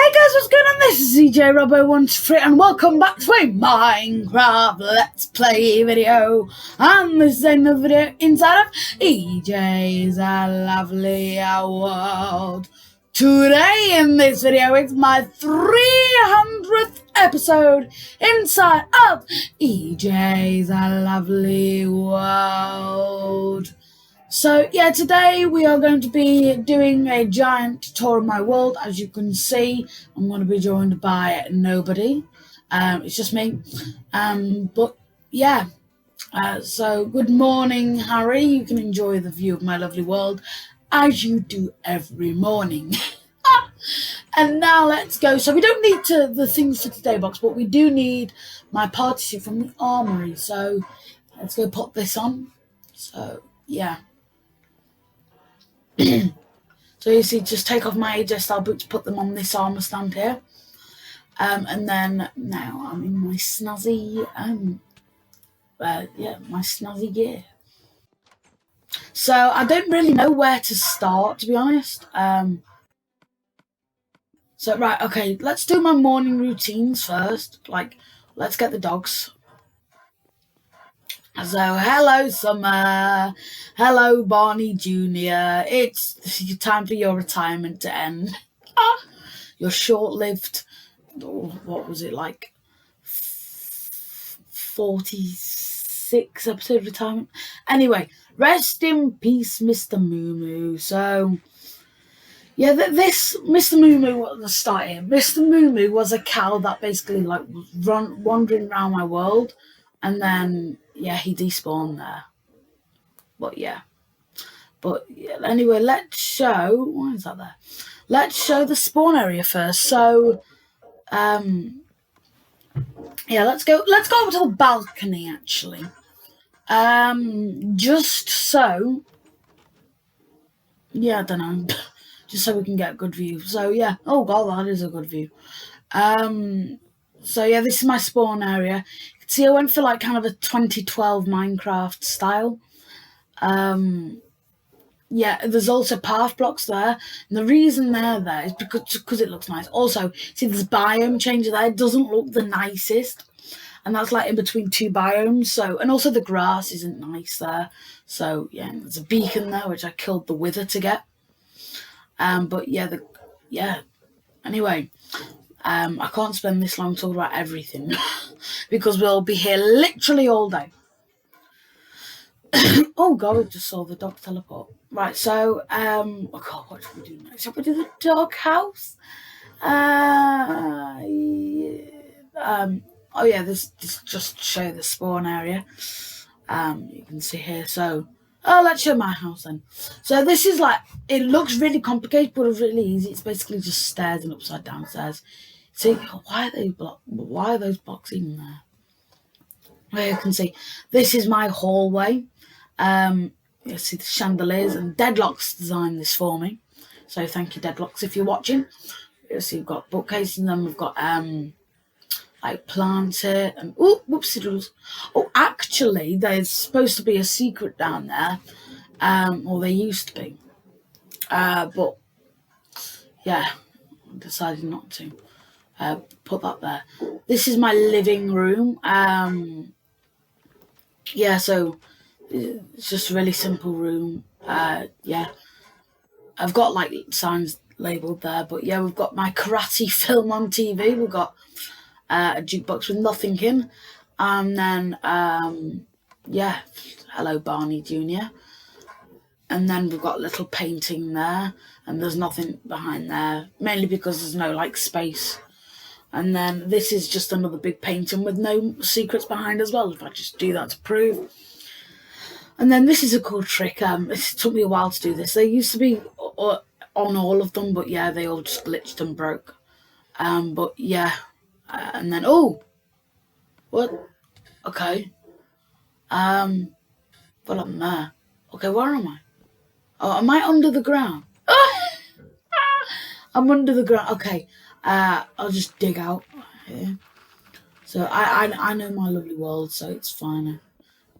Hey guys, what's going on? This is EJ Robbo123 and welcome back to a Minecraft Let's Play video. And this is another video inside of EJ's Lovely World. Today in this video, it's my 300th episode inside of EJ's Lovely World. So yeah, today we are going to be doing a giant tour of my world. As you can see, I'm going to be joined by nobody. It's just me. But yeah, so good morning, Harry. You can enjoy the view of my lovely world as you do every morning. And now let's go. So we don't need the things for today box, but we do need my party suit from the armory. So let's go put this on. So yeah. So you see, just take off my AJ style boots, put them on this armor stand here, and then now I'm in my snazzy, my snazzy gear. So I don't really know where to start, to be honest. So right, okay, let's do my morning routines first. Like, let's get the dogs. So, hello, Summer. Hello, Barney Jr. It's time for your retirement to end. Your short-lived, what was it, like 46 episode retirement? Anyway, rest in peace, Mr. Moo Moo. So, yeah, this Mr. Moo Moo was the start here. Mr. Moo Moo was a cow that basically like was wandering around my world, and then yeah, he despawned there. But yeah, anyway, let's show. Why is that there? Let's show the spawn area first. So, yeah, let's go over to the balcony actually. Just so, yeah, I don't know. Just so we can get a good view. So yeah, oh god, that is a good view. So yeah, this is my spawn area. You can see I went for like kind of a 2012 Minecraft style. Yeah, there's also path blocks there. And the reason they're there is because it looks nice. Also, see this biome changer there. It doesn't look the nicest. And that's like in between two biomes. So, and also the grass isn't nice there. So yeah, there's a beacon there, which I killed the wither to get. But yeah, anyway, I can't spend this long talking about everything because we'll be here literally all day. Oh god, we just saw the dog teleport. Right, so oh god, what should we do next? Shall we do the dog house? Oh yeah, this just show the spawn area. You can see here. So let's show my house then. So this is like, it looks really complicated, but it's really easy. It's basically just stairs and upside down stairs. See, why are those blocks even there? Well, you can see this is my hallway. You see the chandeliers, and Deadlocks designed this for me. So thank you, Deadlocks, if you're watching. You see we've got bookcases, and then we've got like plants here, and oh, whoopsie doodles. Oh, actually, there's supposed to be a secret down there, or there used to be, but yeah, I decided not to put that there. This is my living room. Yeah, so it's just a really simple room. Yeah, I've got like signs labelled there, but yeah, we've got my karate film on TV. We've got a jukebox with nothing in, and then yeah, hello Barney Jr. And then we've got a little painting there, and there's nothing behind there, mainly because there's no like space. And then this is just another big painting with no secrets behind as well, if I just do that to prove. And then this is a cool trick. It took me a while to do this. They used to be on all of them, but yeah, they all just glitched and broke. But yeah, and then oh, what? Okay. Well, I'm there. Okay, where am I? Oh, am I under the ground? I'm under the ground. Okay. I'll just dig out here. So I know my lovely world, so it's fine. I'll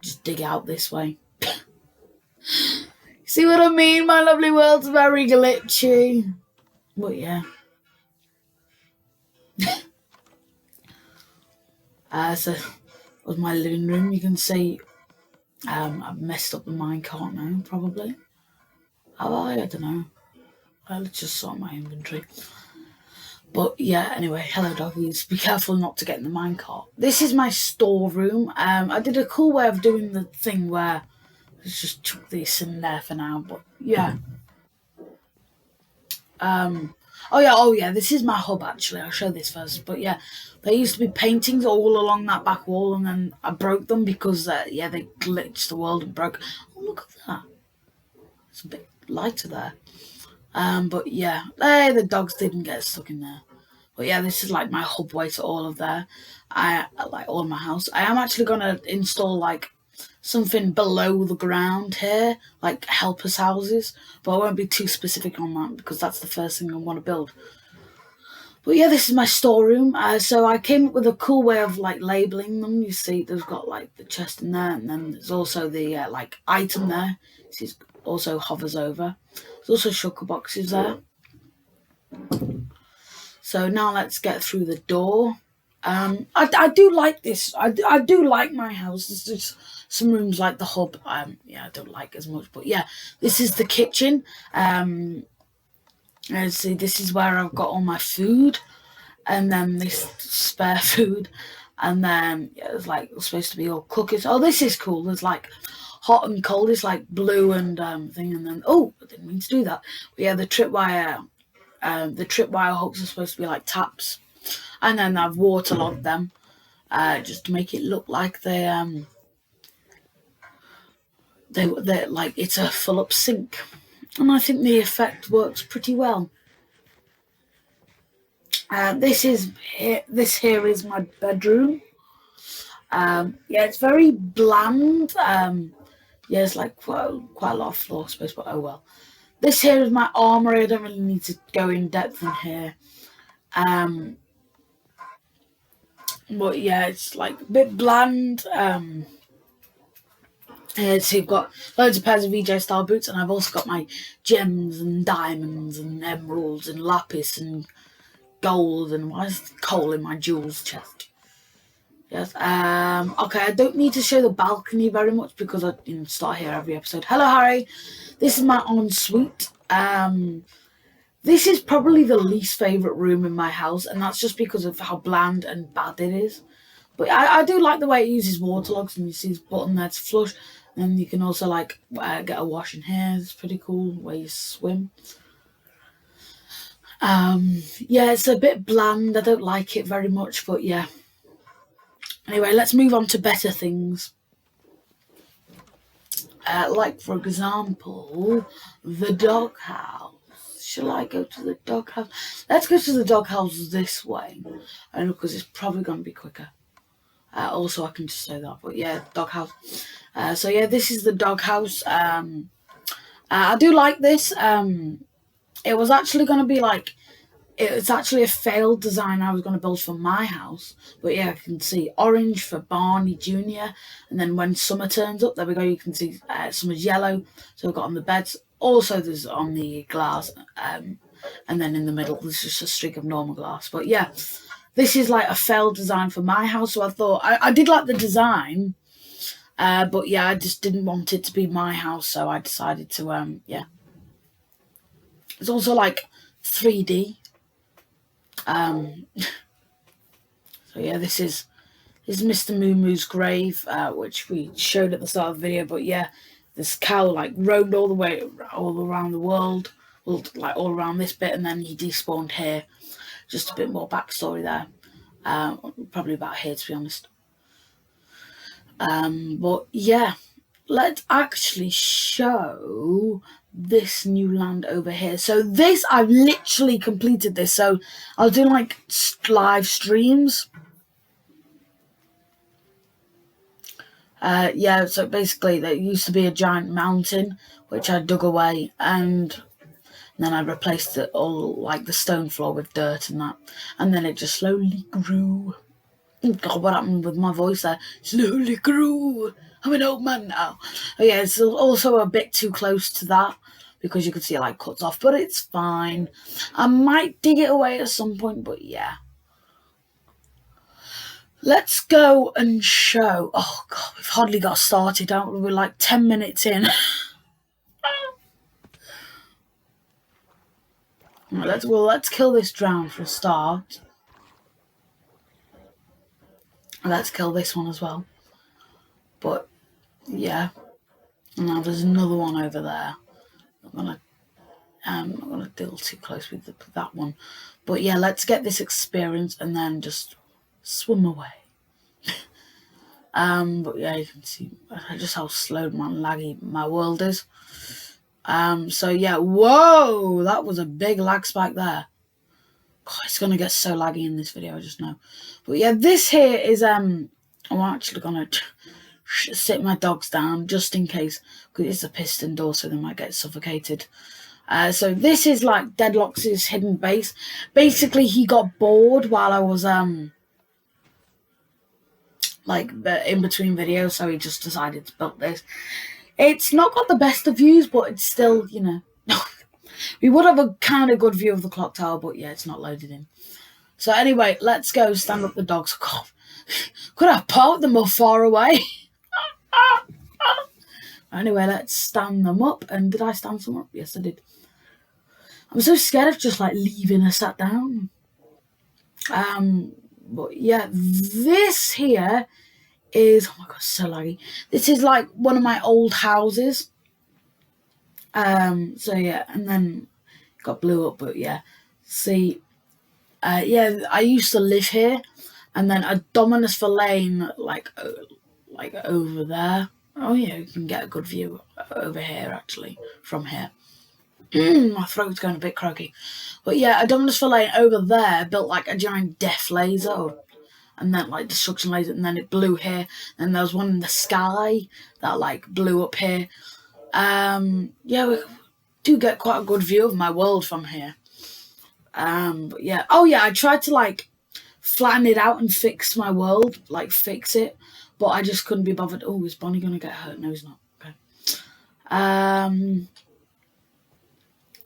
just dig out this way. See what I mean? My lovely world's very glitchy. But yeah. So that was my living room. You can see I've messed up the minecart now, probably. Have I? I don't know. Let's just sort my inventory. But yeah, anyway, hello doggies. Be careful not to get in the minecart. This is my storeroom. I did a cool way of doing the thing where let's just chuck this in there for now. But yeah. Oh yeah, this is my hub actually. I'll show this first. But yeah, there used to be paintings all along that back wall, and then I broke them because yeah, they glitched the world and broke. Oh, look at that. It's a bit lighter there. But yeah, the dogs didn't get stuck in there. But yeah, this is like my hubway to all of there. I like all of my house. I am actually gonna install like something below the ground here, like helpers' houses. But I won't be too specific on that because that's the first thing I want to build. But yeah, this is my storeroom. So I came up with a cool way of like labeling them. You see, there's got like the chest in there, and then there's also the like item there. It also hovers over. There's also shulker boxes there. So now let's get through the door. I do like this. I do like my house. There's just some rooms like the hub. Yeah, I don't like as much. But yeah, this is the kitchen. Let's see, this is where I've got all my food. And then this spare food. And then yeah, it's like it's supposed to be all cookies. Oh, this is cool. There's like hot and cold. It's like blue and thing. And then, oh, I didn't mean to do that. But yeah, the tripwire hooks are supposed to be like taps, and then I've waterlogged them just to make it look like they're like it's a full up sink, and I think the effect works pretty well. This here is my bedroom. Yeah, it's very bland. Yeah, it's like quite a lot of floor space, but oh well. This here is my armory. I don't really need to go in depth in here. But yeah, it's like a bit bland. Yeah, so you've got loads of pairs of VJ style boots, and I've also got my gems and diamonds and emeralds and lapis and gold and why is coal in my jewels chest? Yes. Okay, I don't need to show the balcony very much because I start here every episode. Hello, Harry. This is my ensuite. This is probably the least favourite room in my house, and that's just because of how bland and bad it is. But I do like the way it uses waterlogs, and you see this button there to flush. And you can also like get a wash in here. It's pretty cool where you swim. Yeah, it's a bit bland. I don't like it very much, but yeah. Anyway, let's move on to better things. Like, for example, the doghouse. Shall I go to the doghouse? Let's go to the doghouse this way. Because it's probably going to be quicker. Also, I can just say that. But yeah, doghouse. So yeah, this is the doghouse. I do like this. It was actually going to be like... It's actually a failed design I was going to build for my house. But yeah, I can see orange for Barney Jr. And then when summer turns up, there we go, you can see summer's yellow. So I've got on the beds. Also, there's on the glass. And then in the middle, there's just a streak of normal glass. But yeah, this is like a failed design for my house. So I thought, I did like the design. But yeah, I just didn't want it to be my house. So I decided to, yeah. It's also like 3D. So yeah, this is Mr. Moo Moo's grave, which we showed at the start of the video. But yeah, this cow like roamed all around the world, well, like all around this bit, and then he despawned here. Just a bit more backstory there. Probably about here, to be honest. But yeah, let's actually show this new land over here. So this, I've literally completed this. So I was doing like live streams. Yeah, so basically there used to be a giant mountain which I dug away, and then I replaced it all, like the stone floor, with dirt and that, and then it just slowly grew. God, what happened with my voice there? Slowly grew. I'm an old man now. Oh yeah, it's also a bit too close to that because you can see it like cuts off, but it's fine. I might dig it away at some point, but yeah. let's go and show. Oh god, we've hardly got started, aren't we? We're like 10 minutes in. Let's kill this drown for a start. Let's kill this one as well. But yeah, now there's another one over there. I'm not gonna deal too close with that one. But yeah, let's get this experience and then just swim away. But yeah, you can see just how slow and laggy my world is. So yeah, whoa, that was a big lag spike there. God, it's gonna get so laggy in this video, I just know. But yeah, this here is I'm actually gonna sit my dogs down just in case, because it's a piston door, so they might get suffocated. So this is like Deadlock's hidden base. Basically, he got bored while I was like in between videos, so he just decided to build this. It's not got the best of views, but it's still, you know, we would have a kind of good view of the clock tower, but yeah, it's not loaded in. So anyway, let's go stand up the dogs. God, could I park them more far away? Anyway, let's stand them up. And did I stand them up? Yes, I did. I'm so scared of just like leaving her sat down. But yeah, this here is, oh my god, so laggy. This is like one of my old houses. So yeah, and then it got blew up, but yeah. See, yeah, I used to live here, and then a Dominus Verlaine like over there. Oh yeah, you can get a good view over here actually from here. My throat's going a bit croaky. But yeah, a Dominus Verlaine over there built like a giant death laser, and then like destruction laser, and then it blew here. And there was one in the sky that like blew up here. Yeah, we do get quite a good view of my world from here. But yeah, oh yeah, I tried to like flatten it out and fix my world, like fix it, but I just couldn't be bothered. Oh, is Bonnie gonna get hurt? No, he's not. Okay.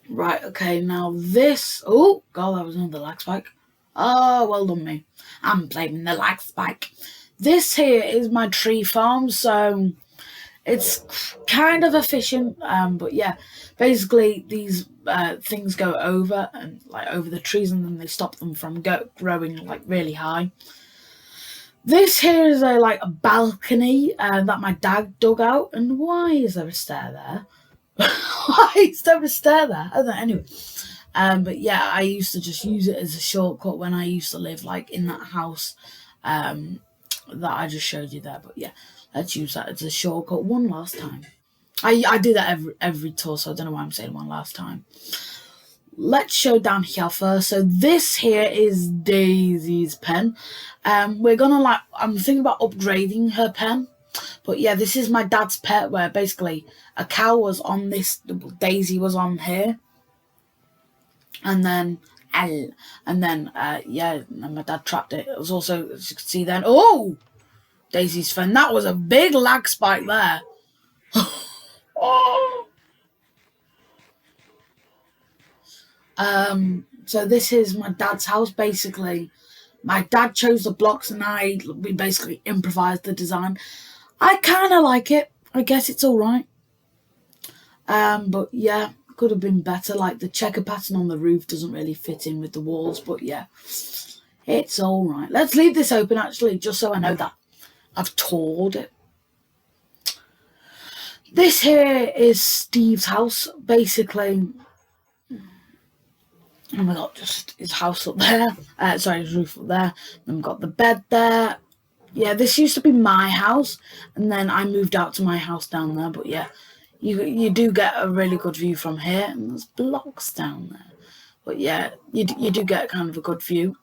Right, okay, now this... Oh, God, that was another lag spike. Oh, well done me. I'm blaming the lag spike. This here is my tree farm, so it's kind of efficient. But yeah, basically these things go over and like over the trees, and then they stop them from growing like really high. This here is like a balcony that my dad dug out. And why is there a stair there? Why is there a stair there? I don't know. Anyway, but yeah, I used to just use it as a shortcut when I used to live like in that house that I just showed you there. But yeah, let's use that as a shortcut one last time. I do that every tour, so I don't know why I'm saying one last time. Let's show down here first. So this here is Daisy's pen. We're gonna I'm thinking about upgrading her pen. But yeah, this is my dad's pet, where basically a cow was on this, Daisy was on here, and then yeah, and my dad trapped it. It was also, as you can see then, oh, Daisy's friend. That was a big lag spike there. Oh. So this is my dad's house. Basically, my dad chose the blocks, and we basically improvised the design. I kind of like it. I guess it's all right. But yeah, could have been better. Like the checker pattern on the roof doesn't really fit in with the walls. But yeah, it's all right. Let's leave this open actually, just so I know that I've toured it. This here is Steve's house. Basically, oh my god, just his house up there. Sorry, his roof up there. Then we've got the bed there. Yeah, this used to be my house, and then I moved out to my house down there. But yeah, you do get a really good view from here, and there's blocks down there. But yeah, you do get kind of a good view,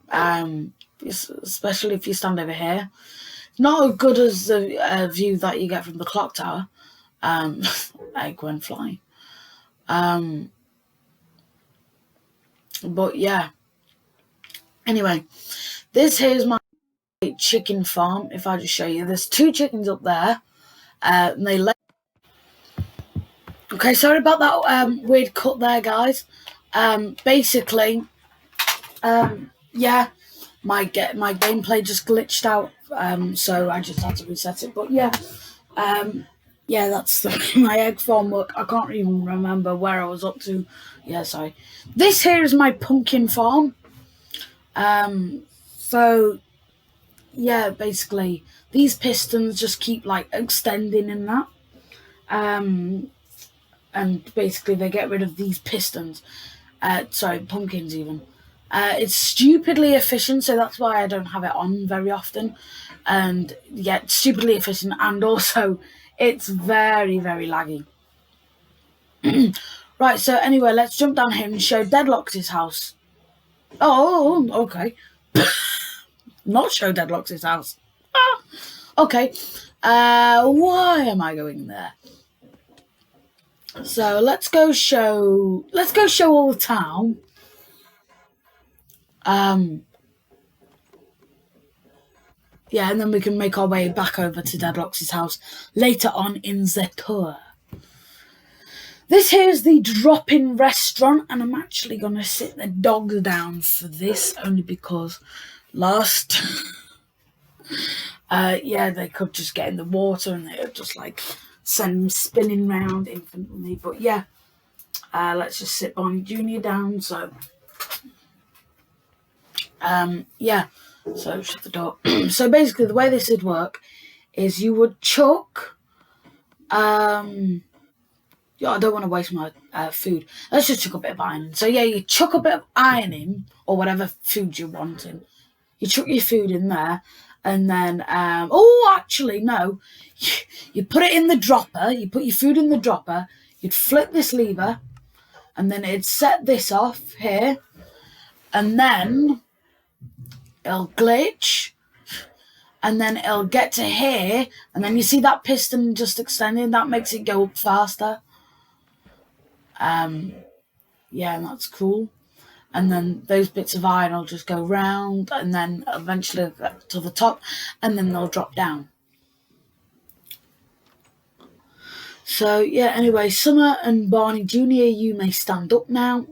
especially if you stand over here. Not as good as the view that you get from the clock tower. I go and fly. But yeah. Anyway, this here's my chicken farm. If I just show you, there's 2 chickens up there, and they lay. Okay, sorry about that weird cut there, guys. Basically, yeah, my gameplay just glitched out, so I just had to reset it. But yeah, yeah, that's my egg farm work. I can't even remember where I was up to. Yeah, sorry. This here is my pumpkin farm. So yeah, basically these pistons just keep like extending in that. And basically they get rid of these pistons. Sorry, pumpkins even. It's stupidly efficient, so that's why I don't have it on very often. And yeah, it's stupidly efficient, and also it's very, very laggy. Right, so anyway, let's jump down here and show Deadlock's house. Oh, okay. Not show Deadlock's house. Ah, okay. Why am I going there? So let's go show all the town. Yeah, and then we can make our way back over to Deadlock's house later on in the tour. This here is the drop-in restaurant, and I'm actually going to sit the dogs down for this, only because last... yeah, they could just get in the water and they would just, like, send them spinning round infinitely. But yeah, let's just sit Barney Jr. down, so... yeah, so shut the door. So basically, the way this would work is you would chuck... yeah, I don't want to waste my food. Let's just chuck a bit of iron in. So yeah, you chuck a bit of iron in, or whatever food you're wanting. You chuck your food in there, and then, oh, actually, no. You put it in the dropper, you put your food in the dropper, you'd flip this lever, and then it'd set this off here, and then it'll glitch, and then it'll get to here, and then you see that piston just extending, that makes it go up faster. Yeah, and that's cool. And then those bits of iron will just go round, and then eventually get to the top, and then they'll drop down. So yeah, anyway, Summer and Barney Jr., you may stand up now.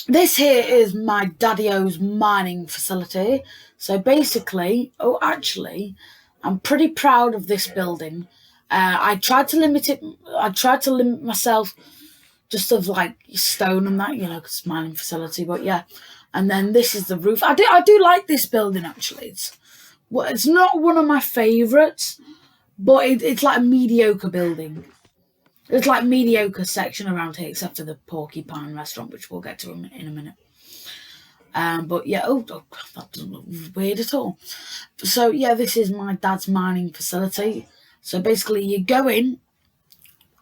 This here is my Daddy-O's mining facility. So basically, oh, actually, I'm pretty proud of this building. I tried to limit myself just of like stone and that, you know, because it's a mining facility. But yeah, and then this is the roof. I do like this building actually. It's not one of my favourites, but it's like a mediocre building. It's like mediocre section around here, except for the Porcupine restaurant, which we'll get to in a minute. But yeah, oh, that doesn't look weird at all. So yeah, this is my dad's mining facility. So basically, you go in.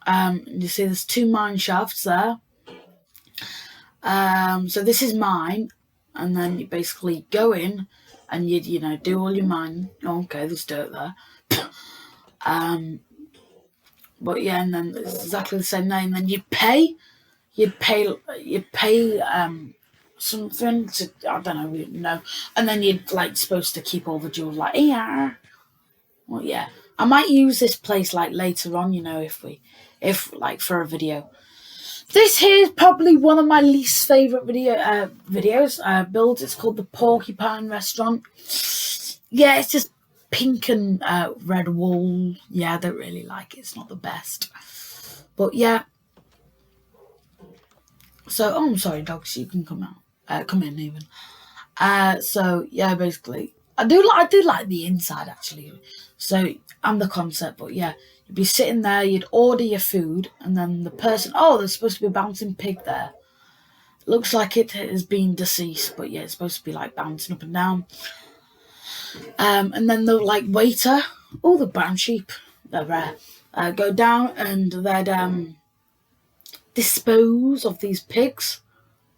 You see there's 2 mine shafts there. So this is mine, and then you basically go in, and you'd, you know, do all your mining. Oh, okay, there's dirt there. But yeah, and then it's exactly the same name. Then you'd pay something to, I don't know, and then you'd like supposed to keep all the jewels, like, yeah. Well, yeah, I might use this place like later on, you know, if like for a video. This here is probably one of my least favourite builds. It's called the Porcupine Restaurant. Yeah, it's just pink and red wool. Yeah, I don't really like it. It's not the best. But yeah. So, oh, I'm sorry, dogs. You can come out. Come in even. So yeah, basically, I do like the inside actually. So and the concept, but yeah, you'd be sitting there. You'd order your food, and then the person. Oh, there's supposed to be a bouncing pig there. Looks like it has been deceased, but yeah, it's supposed to be like bouncing up and down. And then the like waiter, all the brown sheep, they're rare, go down and they'd dispose of these pigs,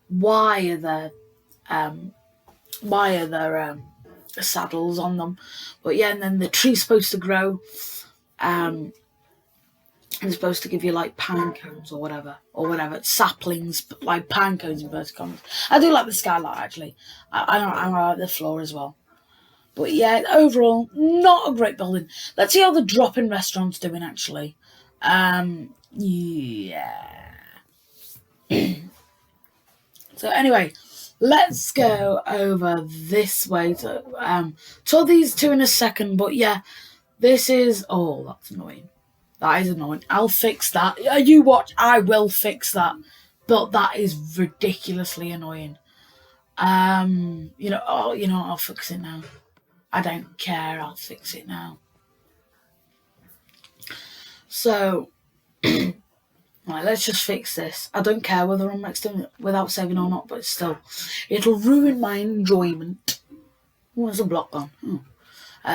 wire their saddles on them. But yeah, and then the tree's supposed to grow, and it's supposed to give you like pine cones or whatever, saplings, like pine cones in inverted commas. I do like the skylight actually. I like the floor as well. But yeah, overall, not a great building. Let's see how the drop-in restaurant's doing, actually. Yeah. So anyway, let's go over this way to these two in a second. But yeah, this is, oh, that's annoying. That is annoying. I'll fix that. You watch, I will fix that. But that is ridiculously annoying. I'll fix it now. I don't care, I'll fix it now. So, right, let's just fix this. I don't care whether I'm next to it without saving or not, but still, it'll ruin my enjoyment. Where's the block gone?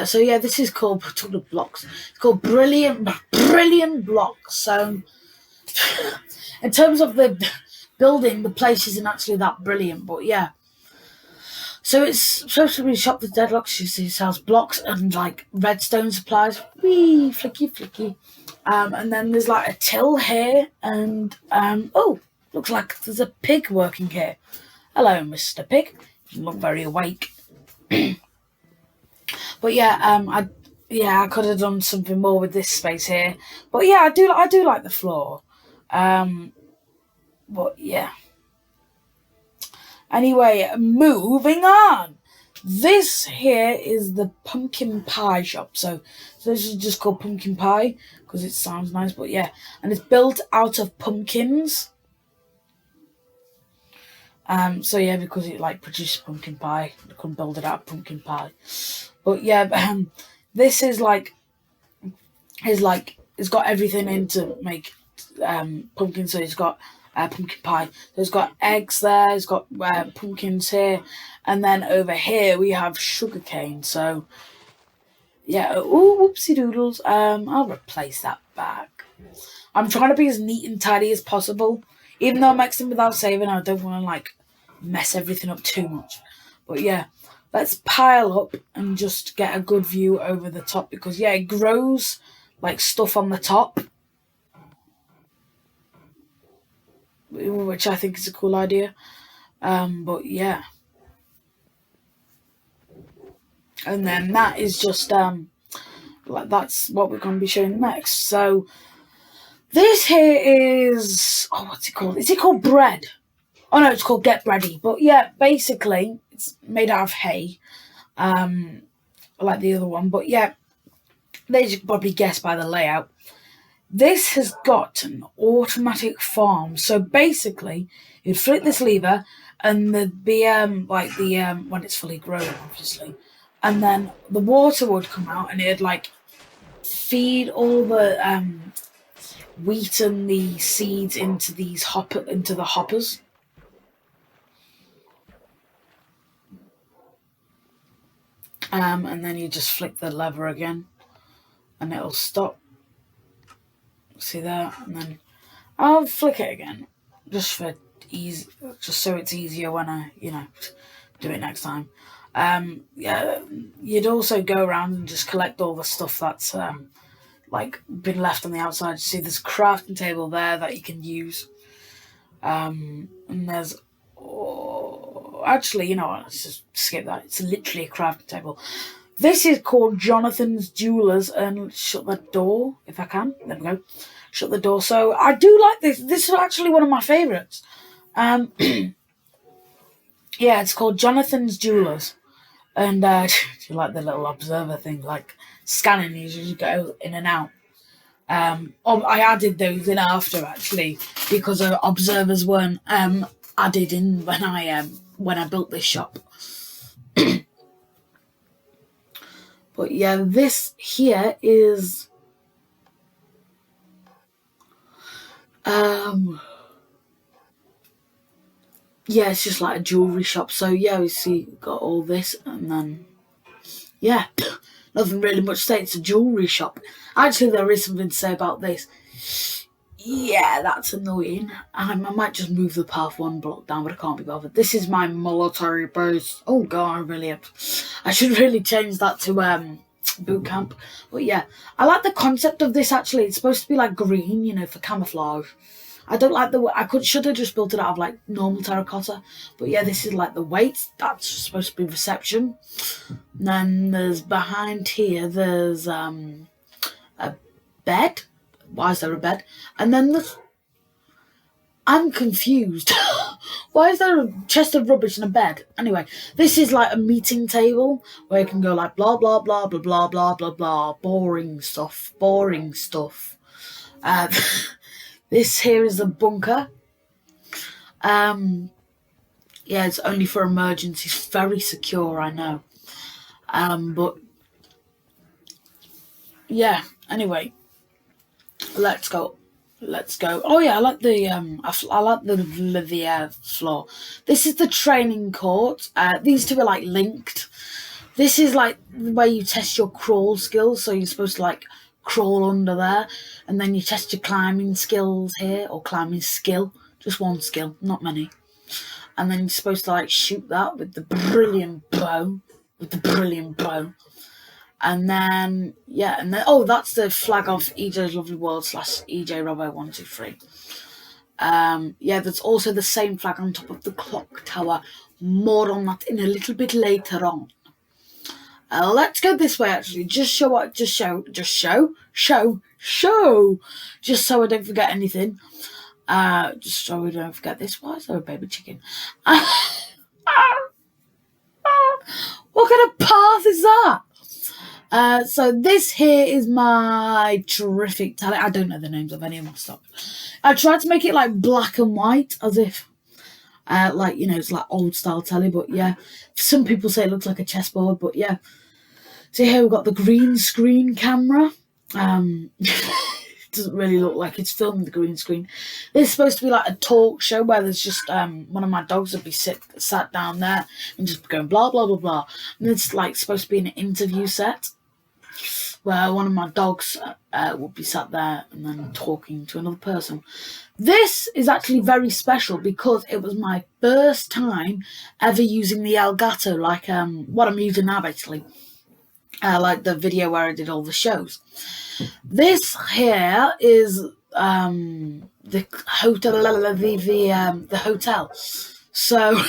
So yeah, this is called blocks. It's called Brilliant Blocks. So, in terms of the building, the place isn't actually that brilliant, but yeah. So it's supposed to be a shop that Deadlocks. You see, sells blocks and like redstone supplies. Wee, flicky. And then there's like a till here, and looks like there's a pig working here. Hello, Mr. Pig. You look very awake. But yeah, I could have done something more with this space here. But yeah, I do like the floor. But yeah. Anyway, moving on. This here is the pumpkin pie shop. So this is just called pumpkin pie because it sounds nice. But yeah, and it's built out of pumpkins. So yeah, because it like produces pumpkin pie, you can build it out of pumpkin pie. But yeah, this is it's got everything in to make pumpkin. So it's got pumpkin pie. There's got eggs there. It's got pumpkins here, and then over here we have sugarcane. So yeah, whoopsie doodles. I'll replace that back. I'm trying to be as neat and tidy as possible, even though I'm mixing without saving. I don't want to like mess everything up too much. But yeah, let's pile up and just get a good view over the top because yeah, it grows like stuff on the top, which I think is a cool idea. But yeah, and then that is just that's what we're going to be showing next. So this here is what's it called? Is it called bread? Oh no, it's called Get Ready. But yeah, basically it's made out of hay, like the other one. But yeah, they should probably guess by the layout. This has got an automatic farm. So basically, you'd flip this lever, and there'd be when it's fully grown, obviously, and then the water would come out, and it'd like feed all the wheat and the seeds into the hoppers. And then you just flick the lever again, and it'll stop. See that? And then I'll flick it again, just so it's easier when I do it next time. Yeah, you'd also go around and just collect all the stuff that's like been left on the outside. See, there's a crafting table there that you can use, and there's actually, let's just skip that. It's literally a crafting table. This is called Jonathan's Jewelers, and shut the door if I can. There we go. Shut the door. So I do like this. This is actually one of my favourites. Yeah, it's called Jonathan's Jewelers, and you like the little observer thing, like scanning these as you go in and out. I added those in after actually because observers weren't added in when I built this shop. But yeah, this here is yeah, it's just like a jewellery shop. So yeah, we see got all this, and then yeah, nothing really much to say. It's a jewellery shop. Actually, there is something to say about this. Yeah, that's annoying. I might just move the path one block down, but I can't be bothered. This is my military base. Oh god, I should really change that to boot camp. But yeah, I like the concept of this actually. It's supposed to be like green, for camouflage. I don't like should have just built it out of like normal terracotta. But yeah, this is like the weight. That's supposed to be reception. And then there's behind here, there's a bed. Why is there a bed? And then I'm confused. Why is there a chest of rubbish and a bed? Anyway, this is like a meeting table where you can go like blah blah blah blah blah blah blah blah. Boring stuff. Boring stuff. This here is a bunker. Yeah, it's only for emergencies. Very secure, I know. But yeah. Anyway, let's go. Let's go. Oh yeah, I like the I like the floor. This is the training court. These two are like linked. This is like where you test your crawl skills. So you're supposed to like crawl under there, and then you test your climbing skills here, or climbing skill. Just one skill, not many. And then you're supposed to like shoot that with the brilliant bow. And then, yeah, and then, oh, that's the flag of EJ's Lovely World / EJ Robbo 123. Yeah, there's also the same flag on top of the clock tower. More on that in a little bit later on. Let's go this way, actually. Just so I don't forget anything. Just so we don't forget this. Why is there a baby chicken? What kind of path is that? So this here is my terrific talent. I don't know the names of any of my stuff. I tried to make it like black and white, as if, like, you know, it's like old style telly. But yeah, some people say it looks like a chessboard. But yeah, so here we've got the green screen camera. It doesn't really look like it's filming the green screen. This is supposed to be like a talk show where there's just one of my dogs would be sat down there and just going blah blah blah blah. And it's like supposed to be an interview set where one of my dogs would be sat there and then talking to another person. This is actually very special because it was my first time ever using the Elgato, like what I'm using now basically. Like the video where I did all the shows. This here is the hotel. The hotel. So, what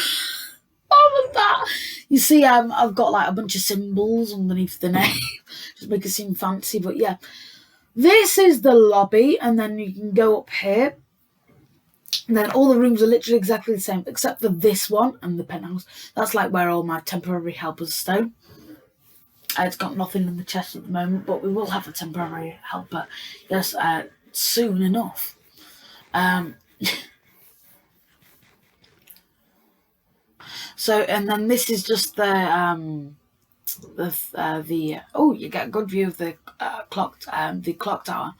was that? You see, I've got like a bunch of symbols underneath the name, just make it seem fancy. But yeah, this is the lobby, and then you can go up here. And then all the rooms are literally exactly the same, except for this one and the penthouse. That's like where all my temporary helpers stay. It's got nothing in the chest at the moment, but we will have a temporary helper, yes, soon enough. So, and then this is just the oh, you get a good view of the clock tower,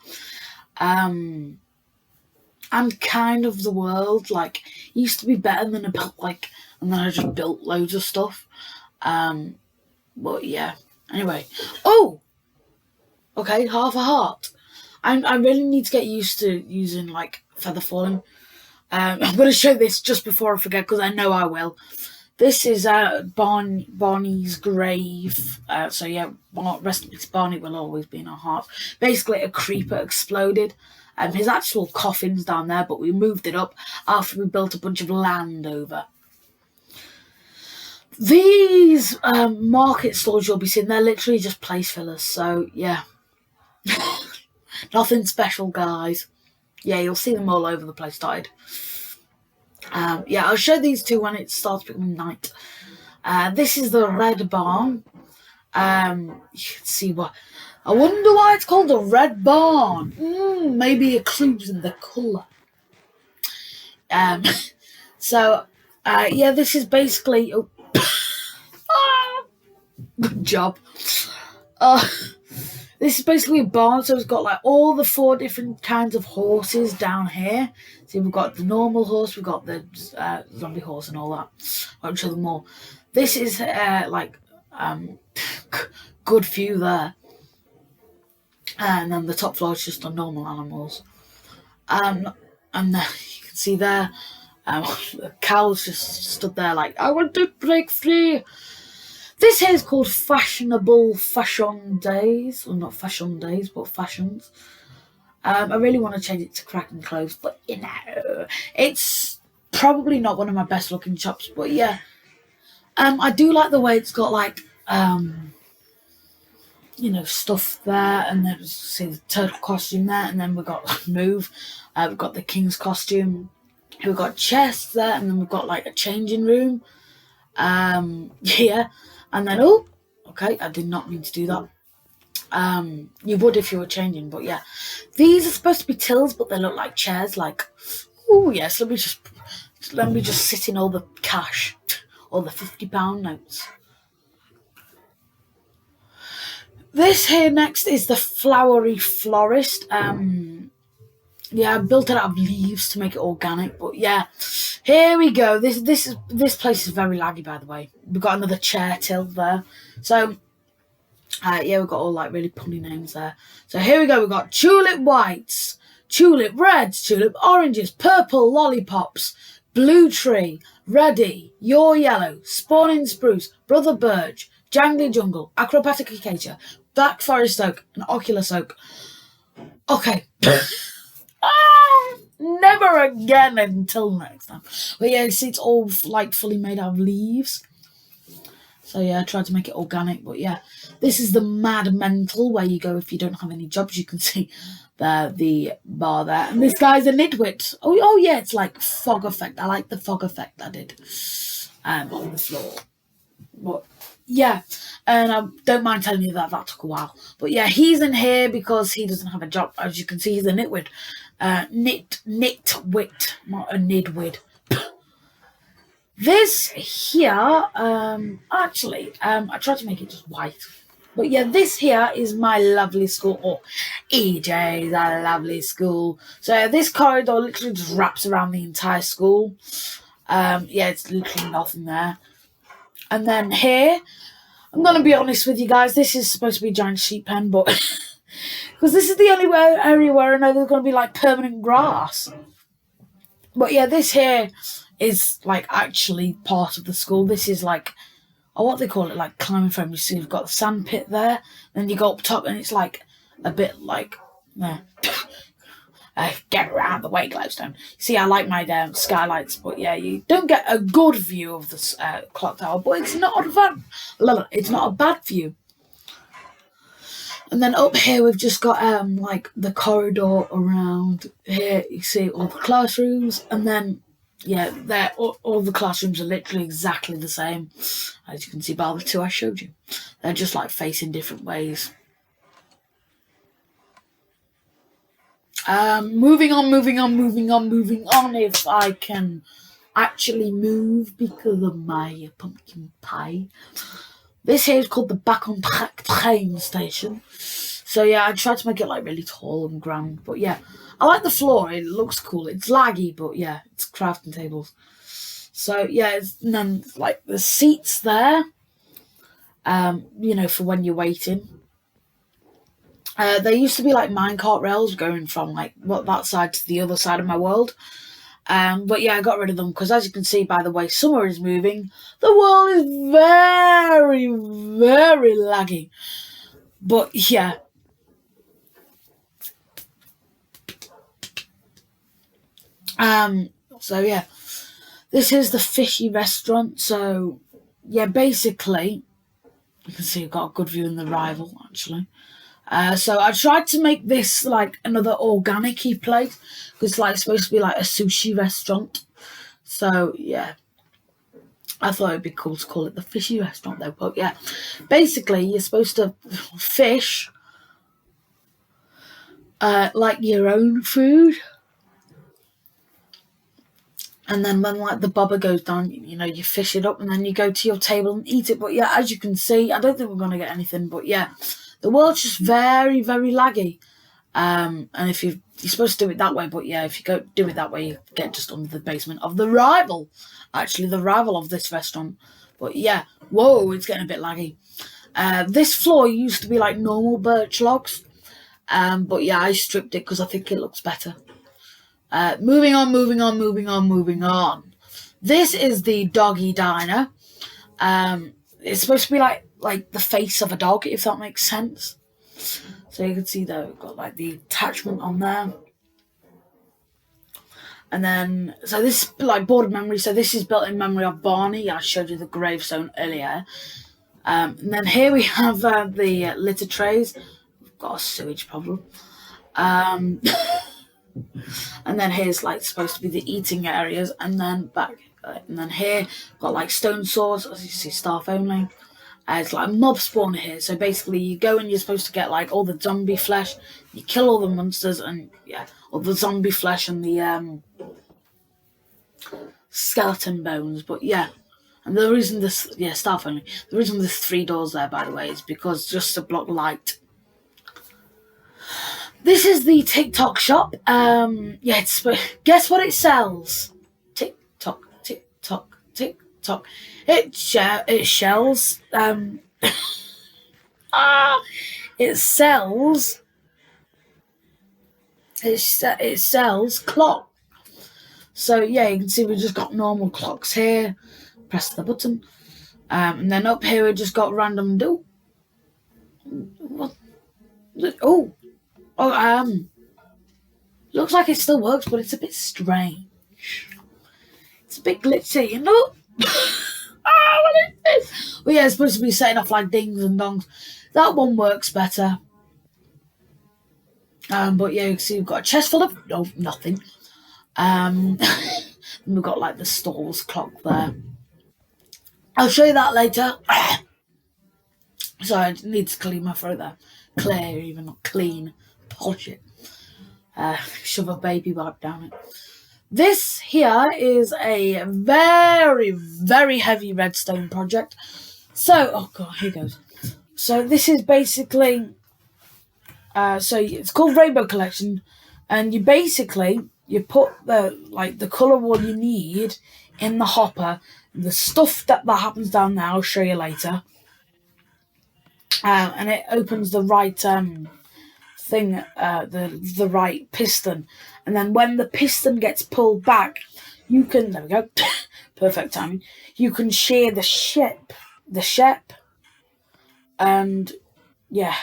and kind of the world. Like, it used to be better than I built and then I just built loads of stuff. But yeah. Anyway, oh, okay, half a heart. I really need to get used to using like feather falling. I'm going to show this just before I forget because I know I will. This is Barney's grave. So yeah, rest in peace, Barney will always be in our hearts. Basically, a creeper exploded. His actual coffin's down there, but we moved it up after we built a bunch of land over. These market stalls you'll be seeing, they're literally just place fillers. So yeah, nothing special, guys. Yeah, you'll see them all over the place. Yeah, I'll show these two when it starts becoming night. This is the red barn. You can see what. I wonder why it's called the red barn. Maybe a clue's in the colour. So yeah, this is basically. Good job. This is basically a barn, so it's got like all the 4 different kinds of horses down here. See, we've got the normal horse, we've got the zombie horse and all that. I'll show them more. This is like good view there. And then the top floor is just on normal animals. And then you can see there, the cows just stood there like, I want to break free. This here is called Fashionable Fashion Days. Well, not Fashion Days, but Fashions. I really want to change it to Cracking Clothes, but you know, it's probably not one of my best looking shops, but yeah. I do like the way it's got like, you know, stuff there, and then see the turtle costume there, and then we've got Move. We've got the King's costume. We've got chests there, and then we've got like a changing room. Yeah, and then okay, I did not mean to do that. You would if you were changing, but yeah, these are supposed to be tills, but they look like chairs. Like, oh yes, let me just sit in all the cash, all the £50 notes. This here next is the flowery florist. Yeah, I built it out of leaves to make it organic, but yeah, here we go. This place is very laggy, by the way. We've got another chair till there, so yeah, we've got all like really punny names there. So here we go. We've got tulip whites, tulip reds, tulip oranges, purple lollipops, blue tree, ready, your yellow, spawning spruce, brother birch, jangly jungle, acrobatic acacia, black forest oak, and oculus oak. Okay. Never again until next time. But yeah, see, it's all like fully made out of leaves. So yeah, I tried to make it organic, but yeah, this is the Mad Mental where you go if you don't have any jobs. You can see the bar there, and this guy's a nitwit. Oh yeah, it's like fog effect. I like the fog effect I did on the floor. But yeah, and I don't mind telling you that took a while. But yeah, he's in here because he doesn't have a job. As you can see, he's a nitwit. Nitwit, not a nidwit. This here, actually, I tried to make it just white. But yeah, this here is my lovely school, or EJ's a lovely school. So this corridor literally just wraps around the entire school. Yeah, it's literally nothing there. And then here, I'm going to be honest with you guys, this is supposed to be a giant sheep pen, but because this is the only area where I know there's going to be like permanent grass. But yeah, this here is like actually part of the school. This is like, what they call it, like climbing frame. You see, you've got the sand pit there, then you go up top, and it's like a bit like, get around the way, Glowstone. See, I like my skylights, but yeah, you don't get a good view of the clock tower, but it's not a bad view. And then up here we've just got like the corridor around here. You see all the classrooms, and then yeah, all the classrooms are literally exactly the same, as you can see by the two I showed you. They're just like facing different ways. Moving on. If I can actually move because of my pumpkin pie. This here is called the Back on Track train station. So yeah, I tried to make it like really tall and grand, but yeah, I like the floor. It looks cool. It's laggy, but yeah, it's crafting tables. So yeah, and then like the seats there, for when you're waiting. There used to be like minecart rails going from like that side to the other side of my world. But yeah, I got rid of them because, as you can see by the way summer is moving, the world is very, very laggy. But yeah. So yeah, this is the fishy restaurant. So yeah, basically, you can see I've got a good view in the rival actually. So I tried to make this like another organic-y place because it's like supposed to be like a sushi restaurant. So yeah, I thought it'd be cool to call it the fishy restaurant though. But yeah, basically you're supposed to fish like your own food. And then when like the bobber goes down, you fish it up and then you go to your table and eat it. But yeah, as you can see, I don't think we're going to get anything. But yeah, the world's just very, very laggy. And if you're supposed to do it that way, but yeah, if you go do it that way, you get just under the basement of the rival. Actually, the rival of this restaurant. But yeah, whoa, it's getting a bit laggy. This floor used to be like normal birch logs. But yeah, I stripped it because I think it looks better. Moving on. This is the doggy diner. It's supposed to be like the face of a dog, if that makes sense. So you can see that we've got like the attachment on there. And then, so this is like board memory. So this is built in memory of Barney. I showed you the gravestone earlier. And then here we have the litter trays. We've got a sewage problem. And then here's like supposed to be the eating areas, and then back, and then here got like stone swords, as you see, staff only. It's like a mob spawner here, so basically you go and you're supposed to get like all the zombie flesh, you kill all the monsters, and yeah, all the zombie flesh and the skeleton bones. But yeah, and the reason this, yeah, staff only, the reason there's 3 doors there, by the way, is because just to block light. This is the TikTok shop. Yeah, guess what it sells? TikTok, TikTok, TikTok. It shells. It sells. It sells clock. So yeah, you can see we've just got normal clocks here. Press the button, and then up here we just got random do. What? Oh. Looks like it still works, but it's a bit strange. It's a bit glitchy, you know? What is this? Well, yeah, it's supposed to be setting off like dings and dongs. That one works better. But yeah, you can see we've got a chest full of nothing. We've got like the stalls clock there. I'll show you that later. Sorry, I need to clean my throat there. Clear, even not clean. Polish it. Shove a baby wipe down it. This here is a very, very heavy redstone project. So, oh god, here goes. So this is basically, so it's called Rainbow Collection, and you put the colour wool you need in the hopper. The stuff that happens down there, I'll show you later. And it opens the right thing, the right piston, and then when the piston gets pulled back, you can, there we go, perfect timing. You can shear the ship, and yeah,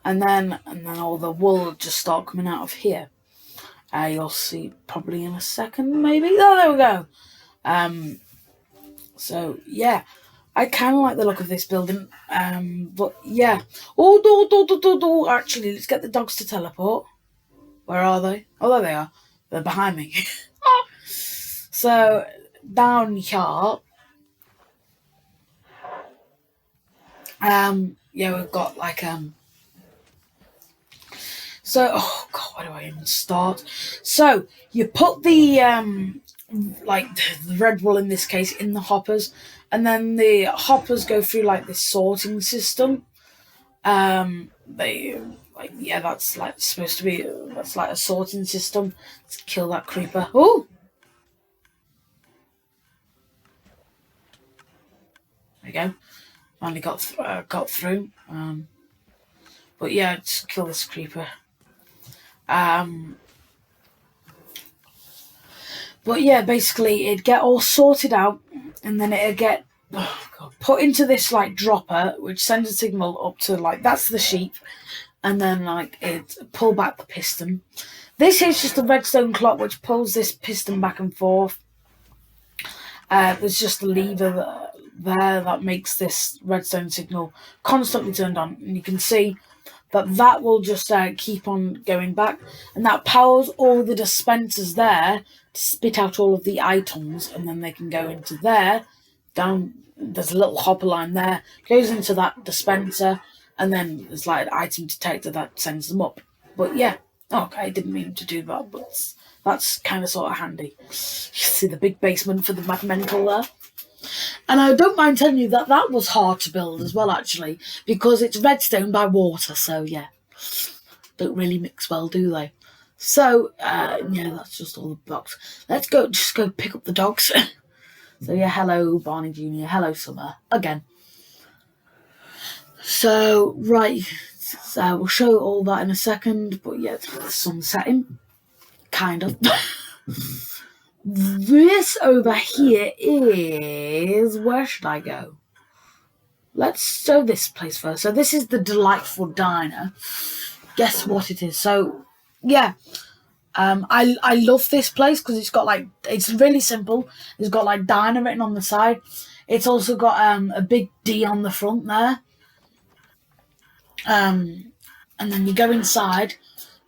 and then all the wool will just start coming out of here. You'll see probably in a second, maybe. Oh, there we go. So yeah, I kind of like the look of this building, but yeah. Actually, let's get the dogs to teleport. Where are they? Oh, there they are. They're behind me. So, down here, yeah, we've got like, so, oh god, where do I even start? So, you put the, like the red wool in this case in the hoppers, and then the hoppers go through like this sorting system. They like, yeah, that's like supposed to be, that's like a sorting system. Let's kill that creeper. Oh, there we go. Finally got through. But yeah, just kill this creeper. But yeah, basically it'd get all sorted out, and then it'd get put into this like dropper, which sends a signal up to like, that's the sheep, and then like it pull back the piston. This is just a redstone clock which pulls this piston back and forth. There's just a lever there that makes this redstone signal constantly turned on, and you can see that will just keep on going back, and that powers all the dispensers there to spit out all of the items, and then they can go into there. Down, there's a little hopper line there, goes into that dispenser, and then there's like an item detector that sends them up. But yeah, okay, I didn't mean to do that, but that's kind of sort of handy. You can see the big basement for the magmental there. And I don't mind telling you that was hard to build as well, actually, because it's redstone by water, so yeah, don't really mix well, do they? So, yeah, that's just all the blocks. Let's just go pick up the dogs. So yeah, hello Barney Jr., hello Summer, again. So, right, so we'll show all that in a second, but yeah, the sun's setting, kind of. This over here is, where should I go? Let's show this place first. So this is the Delightful Diner. Guess what it is? So yeah, I love this place because it's got like, it's really simple. It's got like diner written on the side. It's also got a big D on the front there. And then you go inside,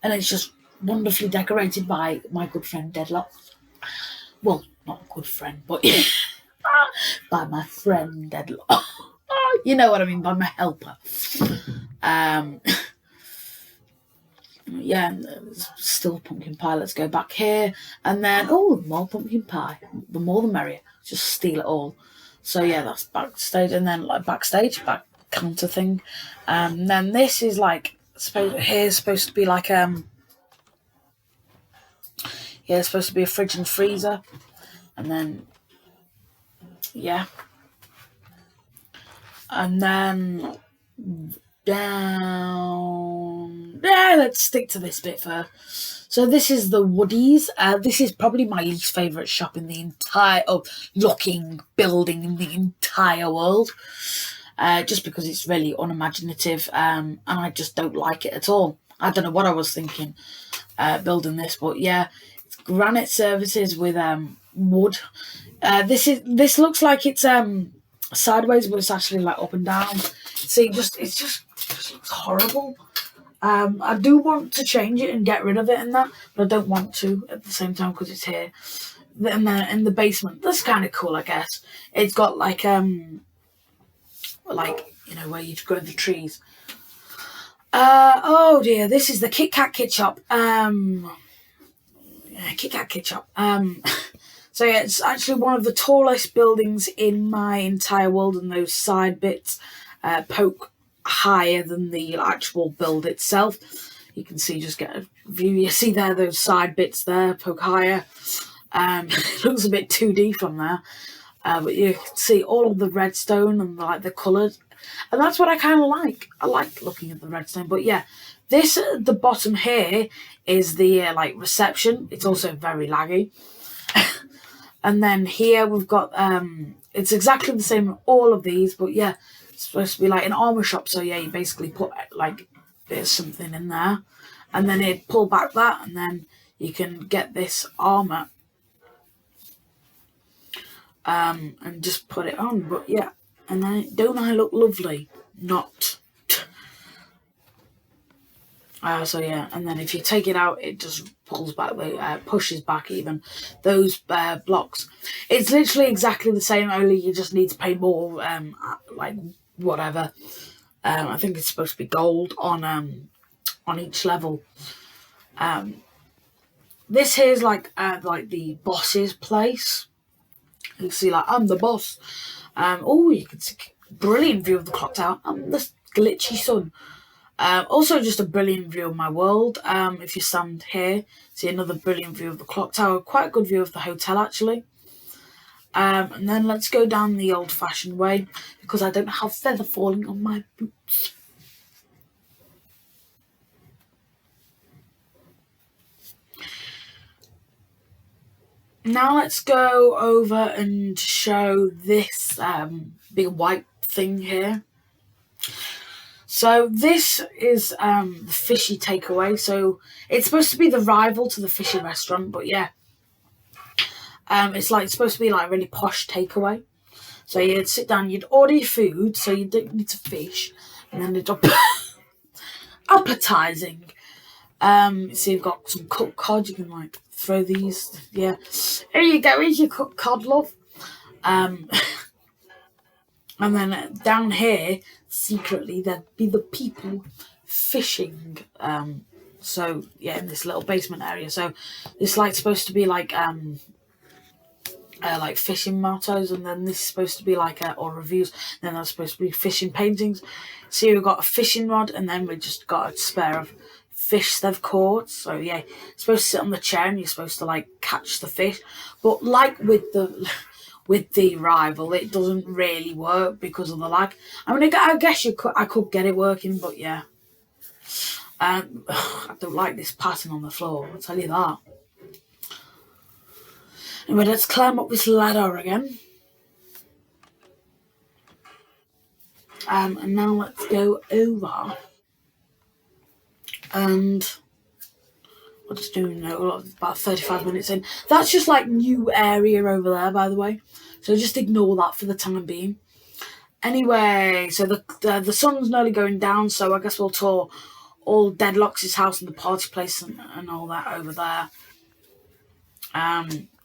and it's just wonderfully decorated by my good friend Deadlock. Well, not a good friend, but by my friend Deadlock. You know what I mean, by my helper. Um, yeah, still pumpkin pie. Let's go back here, and then more pumpkin pie. The more the merrier. Just steal it all. So yeah, that's backstage, and then like back counter thing. Then this is like here's supposed to be like it's supposed to be a fridge and freezer, and then yeah, and then down. Yeah, let's stick to this bit first. So this is the Woodies. This is probably my least favourite shop in the entire looking building in the entire world. Just because it's really unimaginative, and I just don't like it at all. I don't know what I was thinking building this, but yeah, it's granite surfaces with wood. This looks like it's sideways, but it's actually like up and down. See, it just looks horrible. I do want to change it and get rid of it and that, but I don't want to at the same time because it's here. And then in the basement, that's kind of cool, I guess. It's got like where you grow the trees. Oh dear, this is the Kit Kat Kit Shop. Kit Kat Kit Shop. So yeah, it's actually one of the tallest buildings in my entire world, and those side bits poke higher than the actual build itself. You can see, just get a view. You see there, those side bits there poke higher. It looks a bit 2D from there. But you can see all of the redstone and like the colours, and that's what I kind of like. I like looking at the redstone. But yeah, this at the bottom here is the reception. It's also very laggy. And then here we've got it's exactly the same in all of these, but yeah, it's supposed to be like an armor shop. So yeah, you basically put like there's something in there, and then it pull back that, and then you can get this armor. And just put it on, but yeah, and then don't I look lovely? Not. So yeah, and then if you take it out, it just pulls back, pushes back even those blocks. It's literally exactly the same, only you just need to pay more, like whatever. I think it's supposed to be gold on each level. This here's like the boss's place. You can see, like, I'm the boss. You can see brilliant view of the clock tower. I'm the glitchy sun. Also, just a brilliant view of my world. If you stand here, see another brilliant view of the clock tower. Quite a good view of the hotel, actually. And then let's go down the old-fashioned way, because I don't have feather falling on my boots. Now let's go over and show this big white thing here. So this is the fishy takeaway. So it's supposed to be the rival to the fishy restaurant, but yeah, it's supposed to be like a really posh takeaway. So you'd sit down, you'd order your food, so you don't need to fish, and then it's appetizing. So you've got some cooked cod. You can like throw these. Yeah, here you go. Here's your cooked cod, love. And then down here, secretly, there'd be the people fishing. So yeah, in this little basement area. So it's supposed to be like fishing mottos, and then this is supposed to be or reviews. Then that's supposed to be fishing paintings. So we've got a fishing rod, and then we just got a spare of fish they've caught. So yeah, you're supposed to sit on the chair and you're supposed to catch the fish. But like with the rival, it doesn't really work because of the lag. I mean, I guess I could get it working, but yeah. I don't like this pattern on the floor, I'll tell you that. Anyway, let's climb up this ladder again. And now let's go over. And we're just doing about 35 minutes in. That's just new area over there, by the way. So just ignore that for the time being. Anyway, so the sun's nearly going down, so I guess we'll tour all Deadlock's house and the party place and all that over there.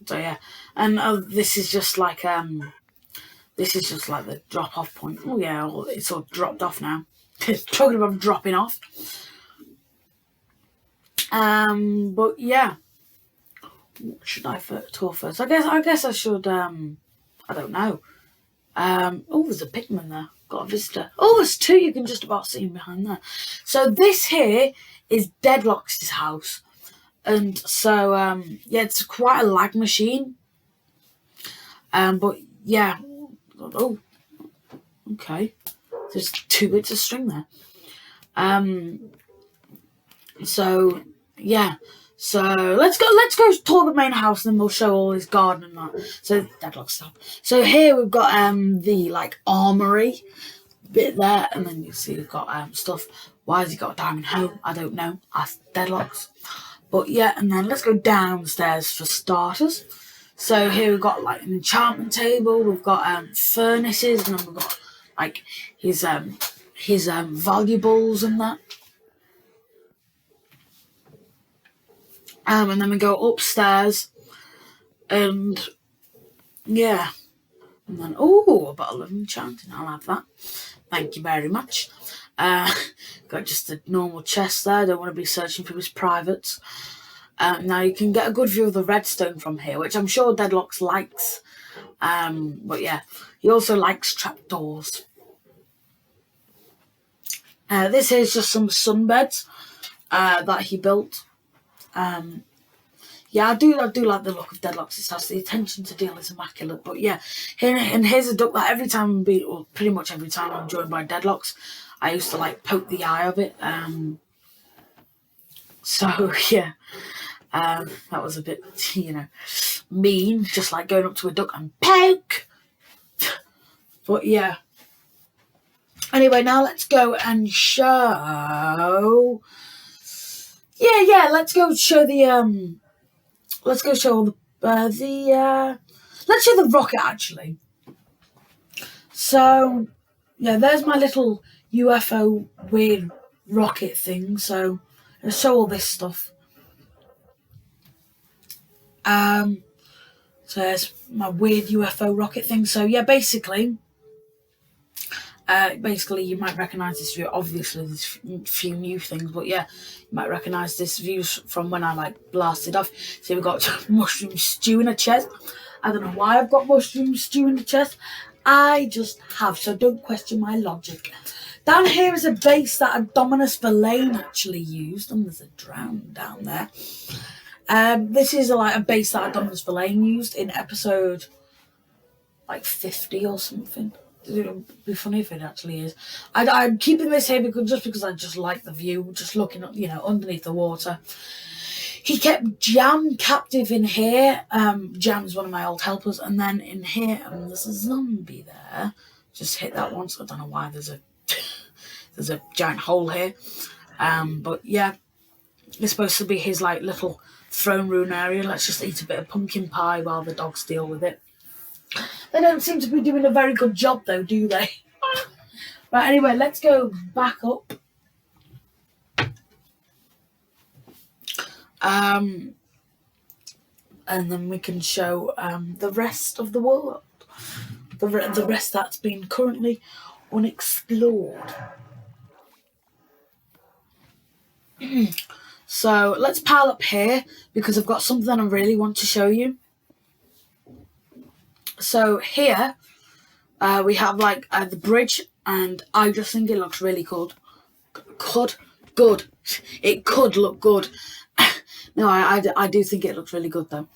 So yeah, and this is just like the drop off point. Oh yeah, it's all dropped off now. Talking about dropping off. But yeah, what should I tour first? I guess I should. I don't know. Oh, there's a pigman there. Got a visitor. Oh, there's two. You can just about see him behind there. So this here is Deadlock's house, and so yeah, it's quite a lag machine. But yeah. Oh, okay. There's 2 bits of string there. So yeah. So let's go tour the main house, and then we'll show all his garden and that. So Deadlock stuff. So here we've got the like armory bit there, and then you see we've got stuff. Why has he got a diamond hoe? I don't know. Ask Deadlocks. But yeah, and then let's go downstairs for starters. So here we've got like an enchantment table. We've got furnaces, and then we've got like his valuables and that. And then we go upstairs, and yeah, and then a bottle of enchanting. I'll have that. Thank you very much. Got just a normal chest there. I don't want to be searching for his privates. Now you can get a good view of the redstone from here, which I'm sure Deadlock's likes. But yeah, he also likes trapdoors. This is just some sunbeds that he built. Yeah, I do like the look of Deadlock's house. The attention to detail is immaculate. But yeah, here's a duck that pretty much every time I'm joined by Deadlock's, I used to like poke the eye of it. So yeah, that was a bit, mean, just like going up to a duck and poke. But yeah. Anyway, now let's go and show. Yeah. Let's go show the Let's show the rocket actually. So yeah, there's my little UFO weird rocket thing. So let's show all this stuff. So there's my weird UFO rocket thing. So yeah, basically you might recognise this view. Obviously, there's a few new things, but yeah, you might recognise this view from when I like blasted off. So we've got mushroom stew in a chest. I don't know why I've got mushroom stew in the chest. I just have, so don't question my logic. Down here is a base that Dominus Verlaine actually used, and there's a drown down there. This is like a base that Dominus Verlaine used in episode like 50 or something. It would be funny if it actually is. I'm keeping this here because I just like the view, just looking up, underneath the water. He kept Jam captive in here. Jam's one of my old helpers, and then in here, there's a zombie there. Just hit that once. I don't know why there's a giant hole here. But yeah, it's supposed to be his like little throne room area. Let's just eat a bit of pumpkin pie while the dogs deal with it. They don't seem to be doing a very good job though, do they? Right, anyway, let's go back up. And then we can show the rest of the world. The rest that's been currently unexplored. So let's pile up here because I've got something I really want to show you. So here we have like the bridge, and I just think it looks really good. Good. It could look good. No, I do think it looks really good though.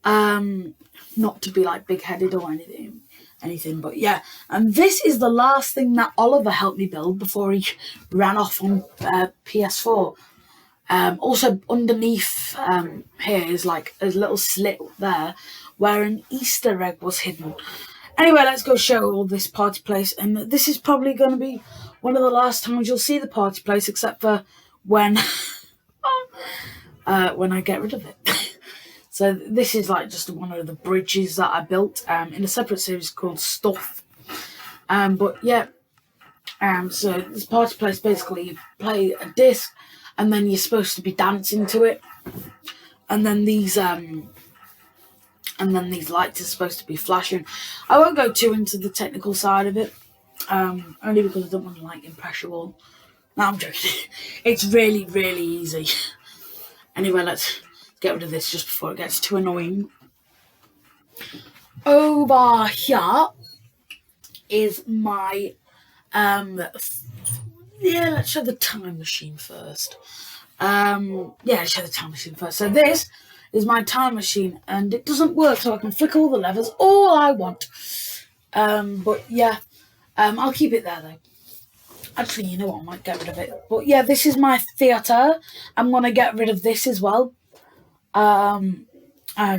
Not to be like big-headed or anything, but yeah. And this is the last thing that Oliver helped me build before he ran off on PS4. Also underneath here is like a little slit there where an Easter egg was hidden. Anyway, let's go show all this party place, and this is probably going to be one of the last times you'll see the party place, except for when when I get rid of it. So this is like just one of the bridges that I built in a separate series called Stuff. But yeah, so this party place, basically you play a disc and then you're supposed to be dancing to it. And then these lights are supposed to be flashing. I won't go too into the technical side of it, only because I don't want to impress you all. No, I'm joking. It's really, really easy. Anyway, let's get rid of this just before it gets too annoying. Over here is my let's show the time machine first. Let's show the time machine first. So this is my time machine, and it doesn't work, so I can flick all the levers all I want. But yeah, I'll keep it there though. Actually, you know what? I might get rid of it. But yeah, this is my theatre. I'm gonna get rid of this as well. I'm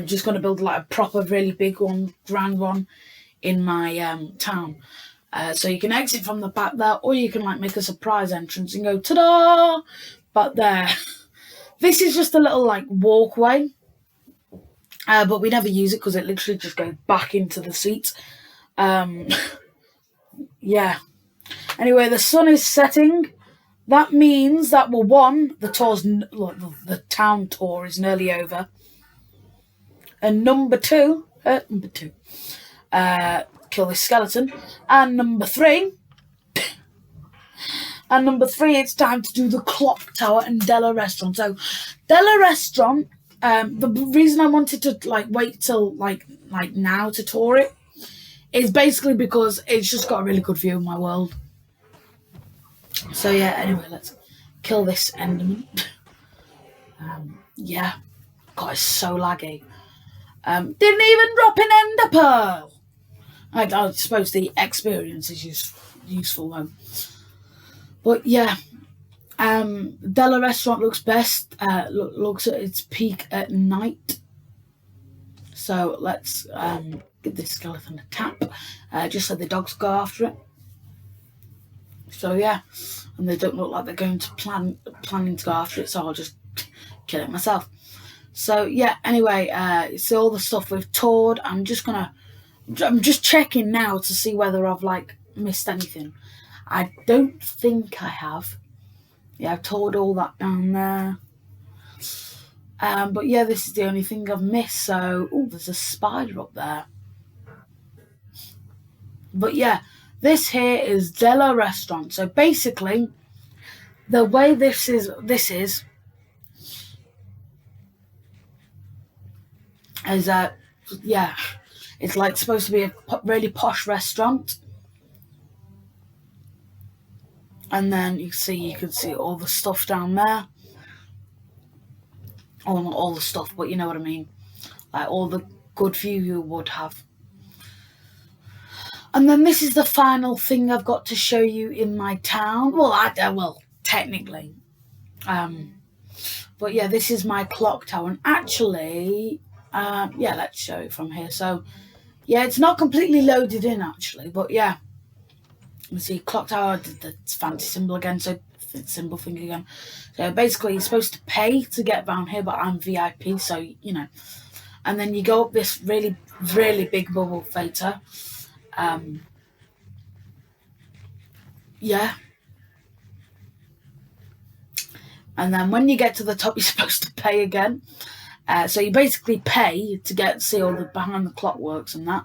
just gonna build a proper, really big one, grand one, in my town. So you can exit from the back there, or you can make a surprise entrance and go ta-da! But there, this is just a little walkway. But we never use it because it literally just goes back into the seats. Yeah. Anyway, the sun is setting. That means that, well, one, the town tour is nearly over. And number two, kill this skeleton. And number three, it's time to do the clock tower and Della Restaurant. So, Della Restaurant, the reason I wanted to wait till now to tour it is basically because it's just got a really good view of my world. So yeah, anyway, let's kill this Enderman. Yeah, God, it's so laggy. Didn't even drop an Ender Pearl. I suppose the experience is useful though. But yeah, Della Restaurant looks best. Looks at its peak at night. So let's give this skeleton a tap, just so the dogs go after it. So yeah, and they don't look like they're going to planning to go after it, so I'll just kill it myself. So yeah, anyway, it's all the stuff we've toured. I'm just checking now to see whether I've missed anything. I don't think I have. Yeah, I've toured all that down there. But yeah, this is the only thing I've missed. So, there's a spider up there. But yeah, this here is Della Restaurant. So basically, the way this is yeah, it's supposed to be a really posh restaurant. And then you can see all the stuff down there. Oh, not all the stuff, but you know what I mean. All the good view you would have. And then this is the final thing I've got to show you in my town. Well, technically. But yeah, this is my clock tower. And actually, let's show it from here. So, yeah, it's not completely loaded in, actually. But yeah, you see, clock tower, the fancy symbol again. So, symbol thing again. So basically, you're supposed to pay to get down here, but I'm VIP, so, you know. And then you go up this really, really big bubble theatre. Yeah. And then when you get to the top, you're supposed to pay again. So you basically pay to see all the behind the clock works and that.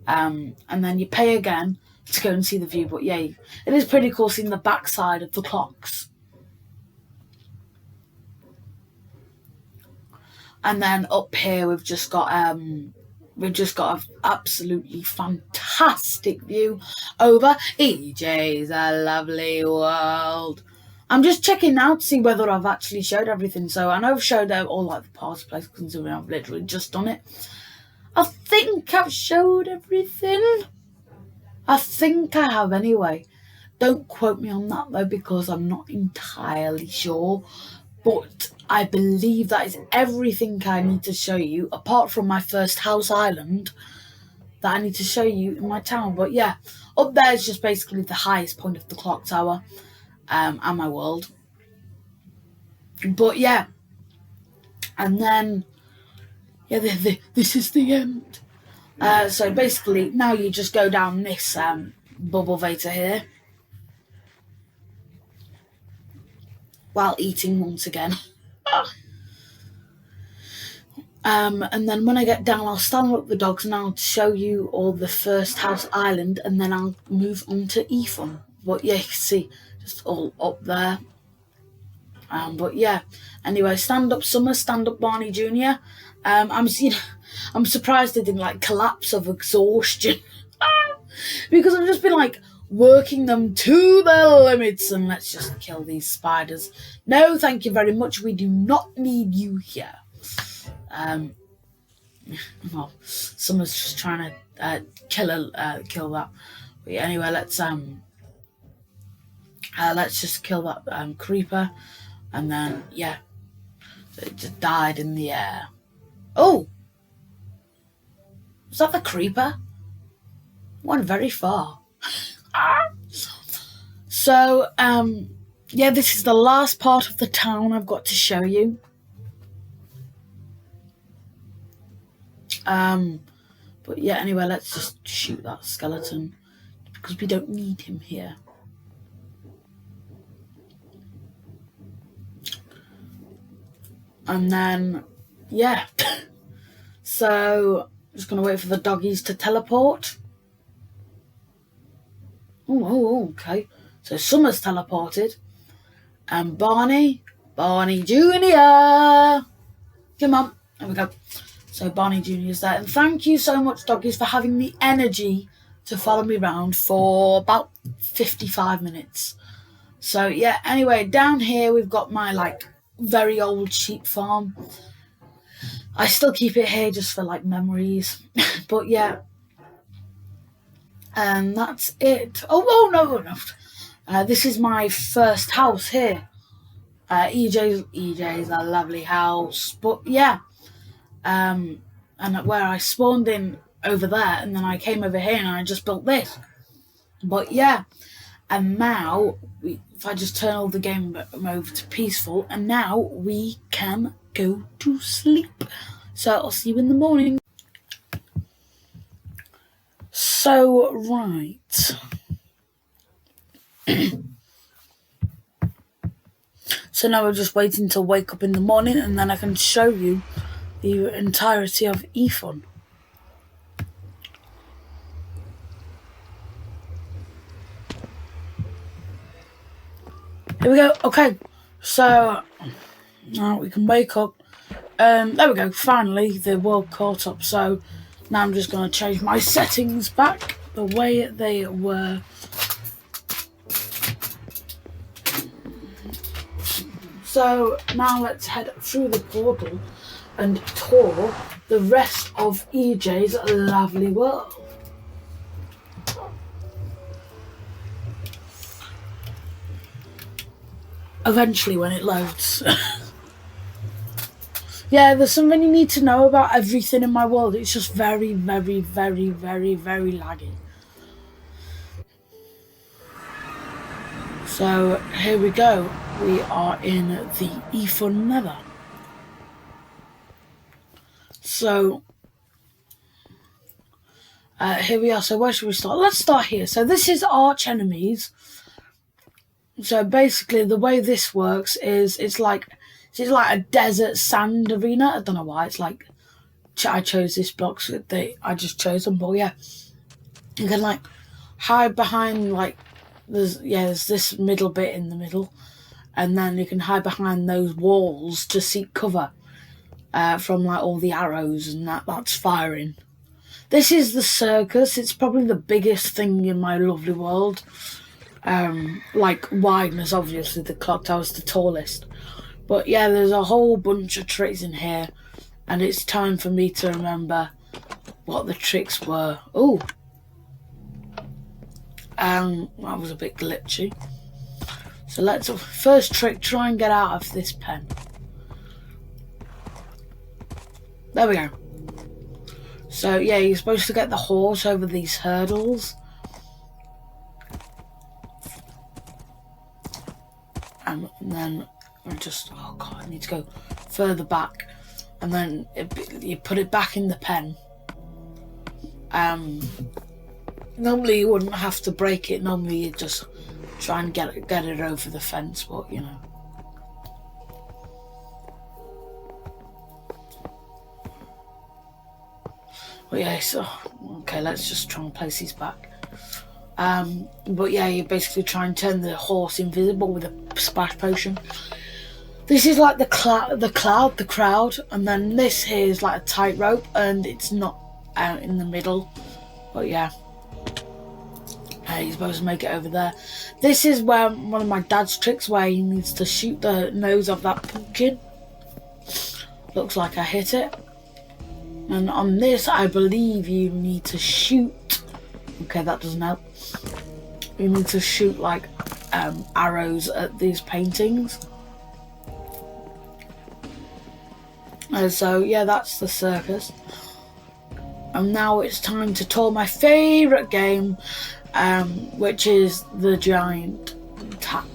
And then you pay again to go and see the view. But yeah, it is pretty cool seeing the backside of the clocks. And then up here we've just got an absolutely fantastic view over EJ's A Lovely World. I'm just checking now to see whether I've actually showed everything. So I know I've showed all the party places, considering I've literally just done it. I think I've showed everything. I think I have anyway. Don't quote me on that though, because I'm not entirely sure. But I believe that is everything I need to show you, apart from my first house island that I need to show you in my town. But yeah, up there is just basically the highest point of the clock tower and my world. But yeah, and then this is the end. So basically, now you just go down this Bubble Vader here. While eating once again. And then when I get down, I'll stand up the dogs and I'll show you all the first house island, and then I'll move on to Efun. But yeah, you can see just all up there. But yeah, anyway, stand up Summer, stand up Barney Jr. I'm surprised I didn't like collapse of exhaustion because I've just been like working them to their limits. And let's just kill these spiders. No, thank you very much. We do not need you here. Well, Summer's just trying to kill that. But yeah, anyway, let's just kill that creeper, and then yeah, it just died in the air. Oh, was that the creeper? Went very far. So yeah, this is the last part of the town I've got to show you. But yeah, anyway, let's just shoot that skeleton because we don't need him here. And then, yeah. So, just going to wait for the doggies to teleport. Oh, okay. So, Summer's teleported. And Barney Jr. Come on. There we go. So, Barney Jr. is there. And thank you so much, doggies, for having the energy to follow me around for about 55 minutes. So, yeah, anyway, down here we've got my, very old sheep farm. I still keep it here just for memories. But yeah, and that's it. Oh no, this is my first house here. EJ's a lovely house. But yeah, and where I spawned in over there, and then I came over here and I just built this. But yeah, and now if I just turn all the game over to peaceful, and now we can go to sleep. So I'll see you in the morning. So, right. So now we're just waiting to wake up in the morning, and then I can show you the entirety of Efun. Here we go. Okay, so now we can wake up. There we go. Finally, the world caught up. So now I'm just going to change my settings back the way they were. So now let's head through the portal and tour the rest of EJ's lovely world. Eventually when it loads. Yeah, there's something you need to know about everything in my world. It's just very, very, very, very, very laggy. So here we go. We are in the Efun Nether. So here we are. So where should we start? Let's start here. So this is Arch Enemies. So basically the way this works is it's like a desert sand arena. I don't know why. It's like I chose this block. So I just chose them. But yeah, you can hide behind there's this middle bit in the middle, and then you can hide behind those walls to seek cover from all the arrows and that's firing. This is the circus. It's probably the biggest thing in my lovely world. Wideness, obviously the clock tower's the tallest. But yeah, there's a whole bunch of tricks in here, and it's time for me to remember what the tricks were. Oh, that was a bit glitchy. So let's first trick, try and get out of this pen. There we go. So yeah, you're supposed to get the horse over these hurdles. And then I need to go further back, and then you put it back in the pen. Normally you wouldn't have to break it. Normally you just try and get it over the fence, but you know. But yeah, so okay, let's just try and place these back. But yeah, you basically try and turn the horse invisible with a splash potion. This is like the crowd, and then this here is like a tightrope, and it's not out in the middle. But yeah, you're supposed to make it over there. This is where one of my dad's tricks, where he needs to shoot the nose of that pumpkin. Looks like I hit it. And on this, I believe you need to shoot. Okay, that doesn't help. You need to shoot like arrows at these paintings. And so yeah, that's the circus. And now it's time to tour my favourite game, which is the giant tap.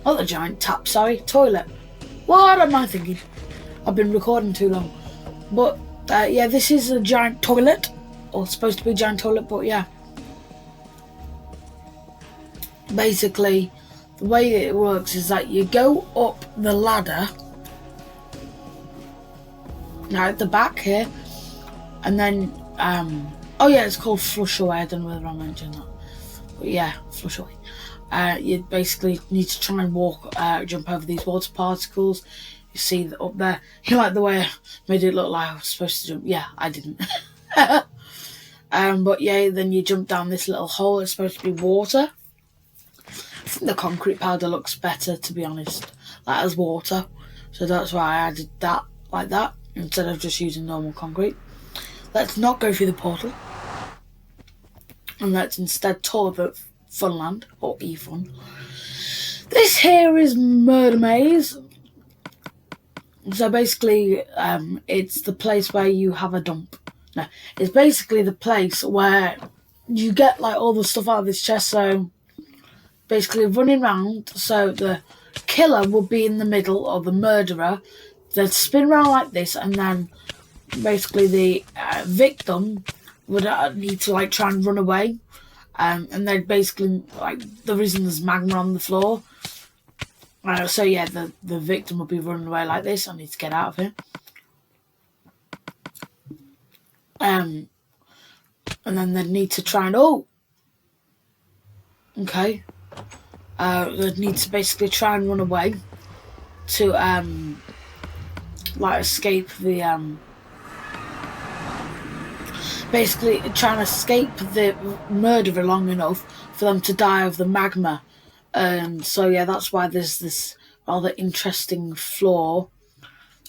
Not the giant tap, sorry, toilet. What am I thinking? I've been recording too long. But yeah, this is a giant toilet, or supposed to be a giant toilet, but yeah. Basically, the way it works is that you go up the ladder, now at the back here, and then, oh yeah, it's called Flush Away, I don't know whether I mentioned that, but yeah, Flush Away. You basically need to try and walk, jump over these water particles. You see that up there. You like the way I made it look like I was supposed to jump? Yeah, I didn't. But yeah, then you jump down this little hole. It's supposed to be water. I think the concrete powder looks better, to be honest, like as water. So that's why I added that like that instead of just using normal concrete. Let's not go through the portal, and let's instead tour the Funland, or eFun. This here is Murder Maze. So basically, it's the place where you have a dump. No, it's basically the place where you get like all the stuff out of this chest. So basically running around, so the killer will be in the middle, or the murderer. They'd spin around like this, and then basically the victim would need to like try and run away. And they'd basically, like, the reason there's magma on the floor. So yeah, the victim will be running away like this. I need to get out of here. And then they'd need to try and okay. They'd need to basically try and run away to like escape the basically trying to escape the murderer long enough for them to die of the magma. So yeah, that's why there's this rather interesting floor.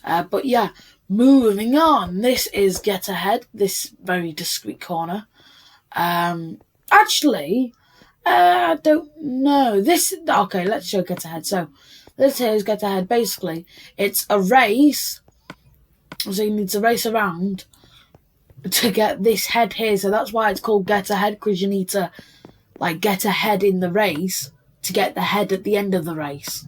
But yeah, moving on. This is Get Ahead, this very discreet corner. Actually, I don't know. Okay, let's show Get Ahead. So this here is Get Ahead. Basically, it's a race. So you need to race around to get this head here. So that's why it's called Get Ahead, because you need to like get ahead in the race to get the head at the end of the race.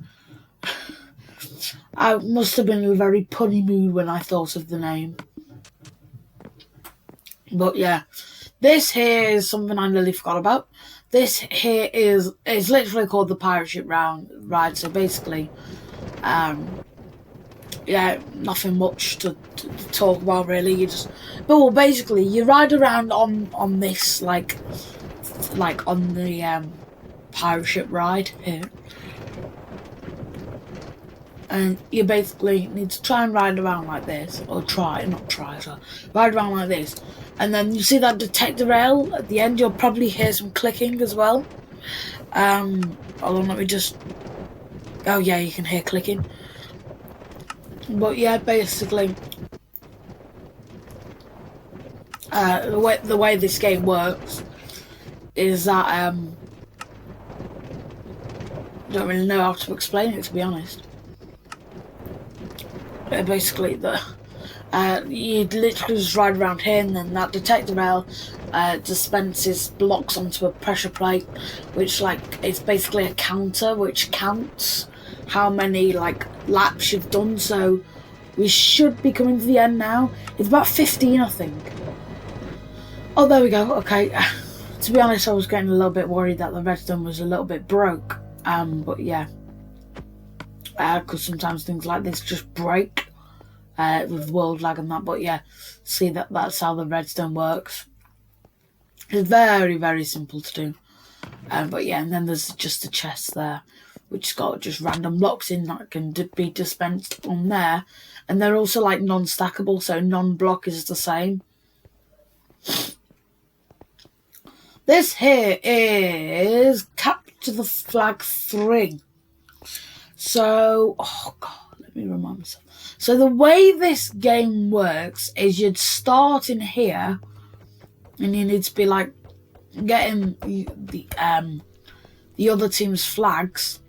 I must have been in a very punny mood when I thought of the name. But yeah, this here is something I nearly forgot about. This here is literally called the pirate ship ride. So basically, yeah, nothing much to talk about really. Well, basically you ride around on this like on the pirate ship ride here, and you basically need to try and ride around like this, or ride around like this, and then you see that detector rail at the end. You'll probably hear some clicking as well. Hold on, let me just. Oh yeah, you can hear clicking. But yeah, basically, the way this game works is that I don't really know how to explain it, to be honest. Basically, you literally just ride around here, and then that detector rail dispenses blocks onto a pressure plate, which it's basically a counter which counts how many laps you've done. So we should be coming to the end now. It's about 15, I think. Oh, there we go. Okay. To be honest, I was getting a little bit worried that the redstone was a little bit broke. But yeah, because sometimes things like this just break with world lag and that. But yeah, see that's how the redstone works. It's very, very simple to do. But yeah, and then there's just a chest there, which has got just random blocks in that can be dispensed on there. And they're also like non-stackable, so non-block is the same. This here is Capture the Flag 3. So, oh god, let me remind myself. So the way this game works is you'd start in here, and you need to be like getting the other team's flags,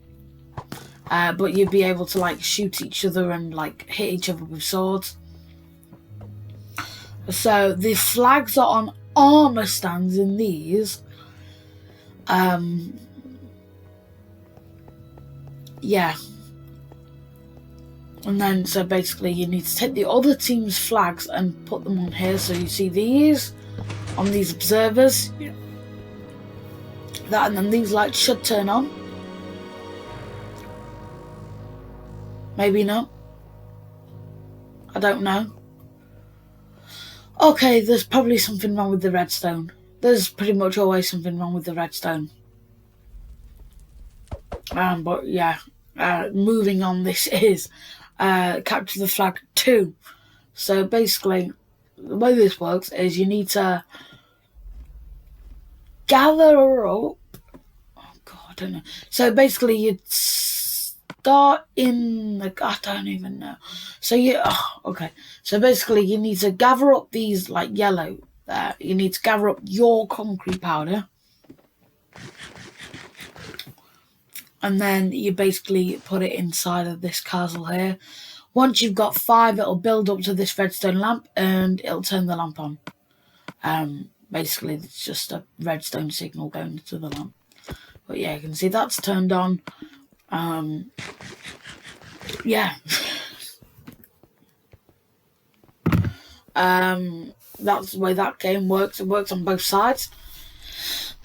but you'd be able to like shoot each other and like hit each other with swords. So the flags are on armor stands in these. Yeah. And then, so basically you need to take the other team's flags and put them on here. So you see these on these observers. Yeah. That, and then these lights should turn on. Maybe not. I don't know. Okay, there's probably something wrong with the redstone. There's pretty much always something wrong with the redstone. But yeah, moving on, this is Capture the Flag 2. So basically, the way this works is you need to gather up. Oh god, I don't know. So basically, you'd start in the. I don't even know. So okay. So basically, you need to gather up these like yellow. You need to gather up your concrete powder. And then you basically put it inside of this castle here. Once you've got 5, it'll build up to this redstone lamp and it'll turn the lamp on. Basically, it's just a redstone signal going to the lamp. But yeah, you can see that's turned on. Yeah. That's the way that game works. It works on both sides.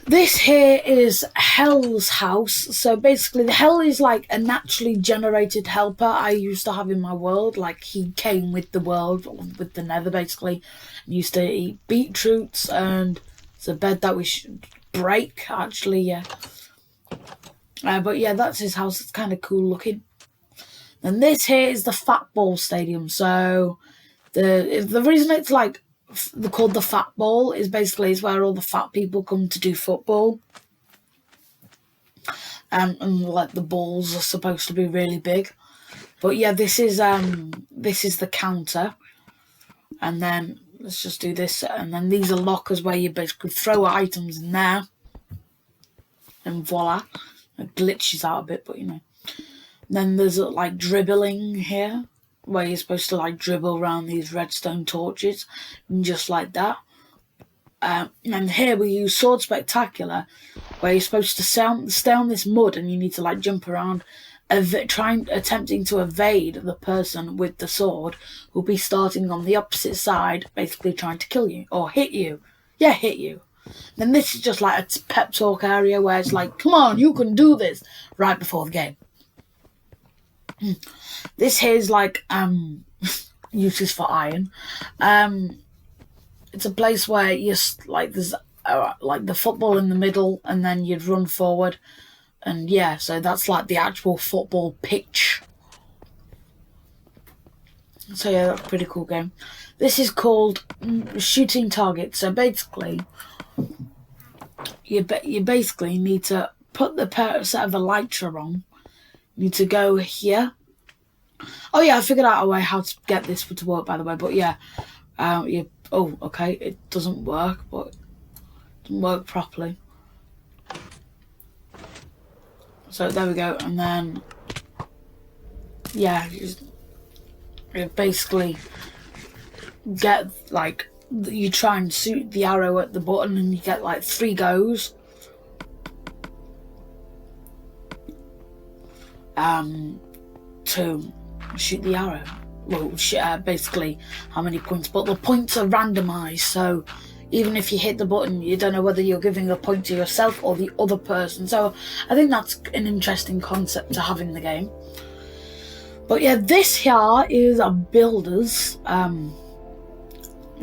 This here is Hell's house. So basically, the Hell is like a naturally generated helper I used to have in my world. Like, he came with the world, with the nether, basically. And used to eat beetroots, and it's a bed that we should break, actually, yeah. But yeah, that's his house. It's kind of cool looking. And this here is the Fat Ball Stadium. So the reason it's like they're called the Fat Ball is basically it's where all the fat people come to do football. And like the balls are supposed to be really big. But yeah, this is the counter. And then let's just do this. And then these are lockers where you basically throw items in there. And voila. It glitches out a bit, but you know. Then there's like dribbling here, where you're supposed to like dribble around these redstone torches, and just like that. And here we use Sword Spectacular, where you're supposed to stay on this mud, and you need to like jump around, attempting to evade the person with the sword, who'll be starting on the opposite side, basically trying to kill you or hit you. Yeah, hit you. Then this is just like a pep talk area where it's like, come on, you can do this, right before the game. This here is like uses for iron. It's a place where you like there's like the football in the middle, and then you'd run forward, and yeah, so that's like the actual football pitch. So yeah, that's a pretty cool game. This is called Shooting Target. So basically, you basically need to put the set of elytra on. You need to go here. Oh yeah, I figured out a way how to get this to work, by the way. But yeah, oh okay, it doesn't work, but it doesn't work properly. So there we go, and then yeah, you basically get like you try and shoot the arrow at the button, and you get like 3 goes. To shoot the arrow. Well, basically how many points, but the points are randomized, so even if you hit the button, you don't know whether you're giving a point to yourself or the other person. So I think that's an interesting concept to have in the game. But yeah, this here is a builders.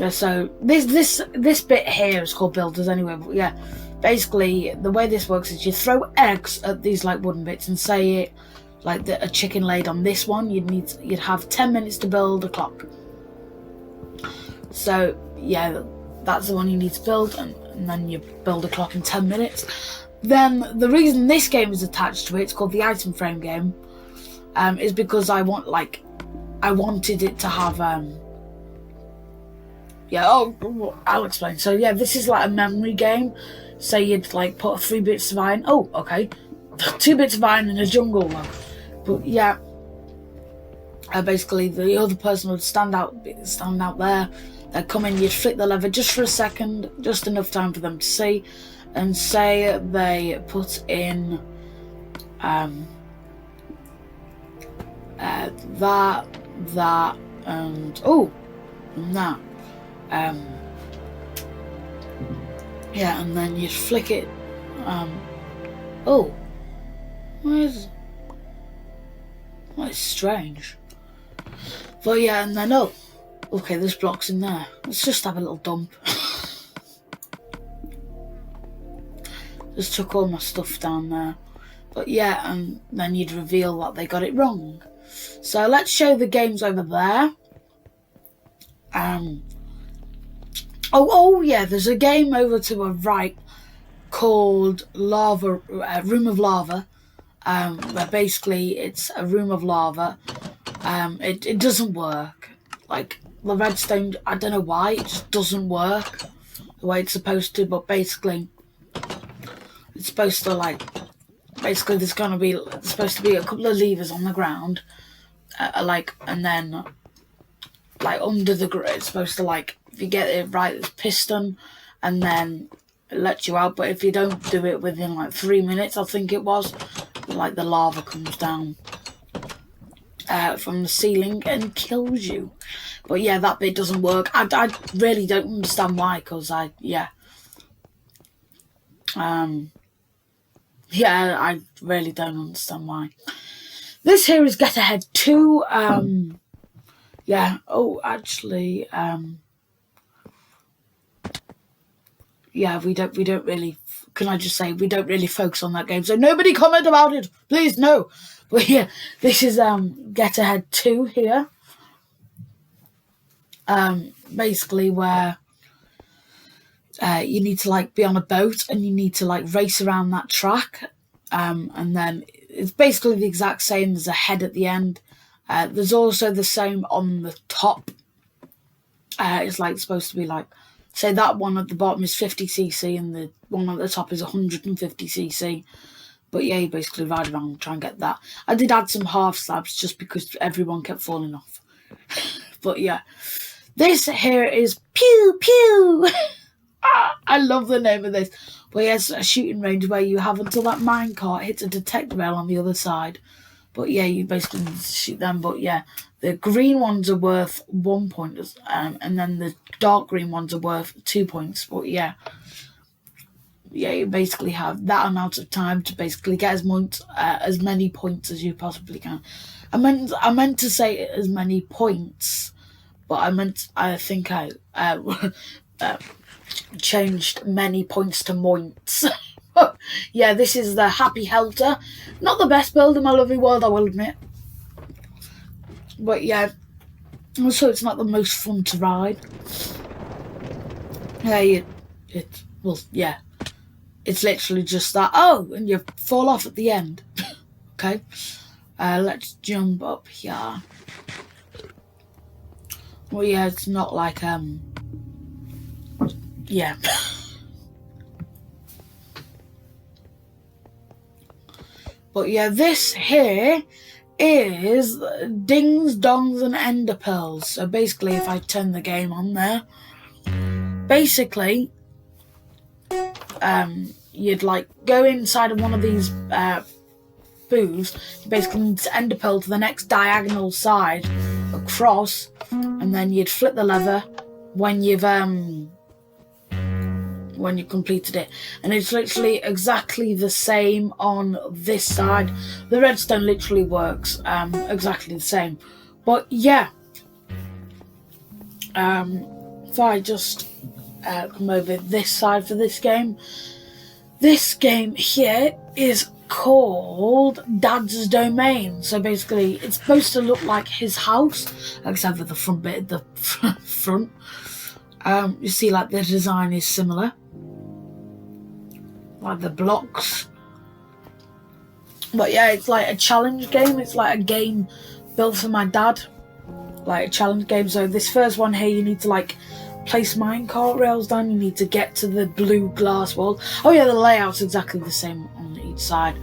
So this bit here is called builders anyway. But yeah, basically the way this works is you throw eggs at these like wooden bits, and say it like a chicken laid on this one, you'd have 10 minutes to build a clock. So yeah, that's the one you need to build, and then you build a clock in 10 minutes. Then the reason this game is attached to it, it's called the item frame game, is because I wanted it to have I'll explain. So yeah, this is like a memory game. Say you'd like put 3 bits of iron. Oh, okay. 2 bits of iron in a jungle though. But yeah, basically the other person would stand out there. They'd come in, you'd flick the lever just for a second, just enough time for them to see, and say they put in that, and that. Yeah, and then you'd flick it. That's strange. But yeah, and then okay, this block's in there. Let's just have a little dump. Just took all my stuff down there. But yeah, and then you'd reveal that they got it wrong. So let's show the games over there. Yeah, there's a game over to a right called Room of Lava, where basically it's a room of lava. It doesn't work. Like the redstone, I don't know why, it just doesn't work the way it's supposed to, but basically it's supposed to there's supposed to be a couple of levers on the ground, and then under the grid, it's supposed to if you get it right, it's piston, and then it lets you out. But if you don't do it within 3 minutes, I think it was, the lava comes down from the ceiling and kills you. But yeah, that bit doesn't work. I really don't understand why, because I really don't understand why. This here is Get Ahead 2. We don't really, can I just say, we don't really focus on that game, so nobody comment about it, please, no. But yeah, this is Get Ahead 2 here. Basically where you need to be on a boat, and you need to race around that track, and then it's basically the exact same. There's a head at the end. There's also the same on the top. It's supposed to be say that one at the bottom is 50cc and the one at the top is 150cc. But yeah, you basically ride around and try and get that. I did add some half slabs just because everyone kept falling off. But yeah, this here is Pew Pew. I love the name of this. But yeah, it's a shooting range where you have until that minecart hits a detector rail on the other side. But yeah, you basically need to shoot them. But yeah, the green ones are worth 1 point, and then the dark green ones are worth 2 points. But yeah, you basically have that amount of time to basically get as many points as you possibly can. I meant to say as many points, but I think I changed many points to moints. Yeah, this is the Happy Helter. Not the best build in my lovely world, I will admit. But yeah, also it's not the most fun to ride. Yeah, it's literally just that. Oh, and you fall off at the end. Okay, let's jump up here. Well, yeah, it's not yeah. But yeah, this here is Dings, Dongs and Ender Pearls. So basically, if I turn the game on there, basically, you'd go inside of one of these booths. You basically need to Ender Pearl to the next diagonal side across, and then you'd flip the lever when you've when you completed it, and it's literally exactly the same on this side. The redstone literally works exactly the same. But yeah, if I just come over this side for this game here is called Dad's Domain. So basically it's supposed to look like his house, except for the front bit, the front. You see, like, the design is similar, like the blocks. But yeah, it's like a challenge game. It's like a game built for my dad, like a challenge game. So this first one here, you need to like place minecart rails down. You need to get to the blue glass wall. Oh yeah, the layout's exactly the same on each side.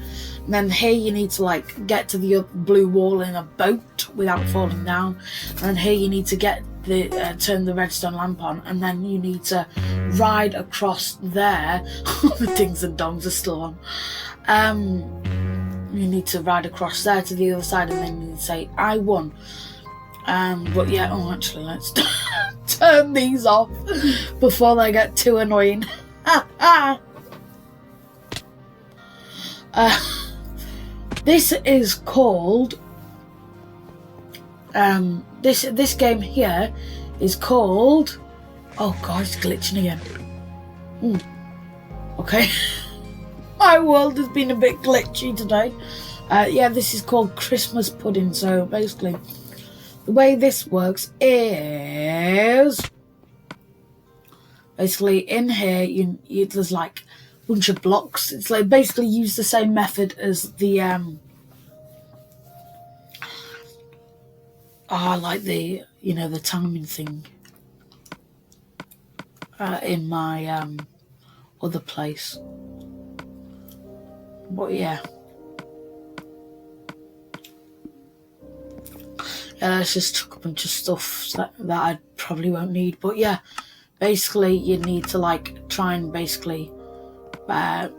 And then here you need to like get to the blue wall in a boat without falling down. And here you need to get the turn the redstone lamp on, and then you need to ride across there. The dings and dongs are still on. You need to ride across there to the other side, and then you need to say, "I won." But yeah, actually, let's turn these off before they get too annoying. This is called this game here is called, oh god, it's glitching again. Okay. My world has been a bit glitchy today. Yeah, this is called Christmas Pudding. So basically the way this works is basically in here you there's like a bunch of blocks. It's like basically use the same method as the like the, you know, the timing thing in my other place. But yeah, let's just took a bunch of stuff that I probably won't need. But yeah, basically you need to like try and basically like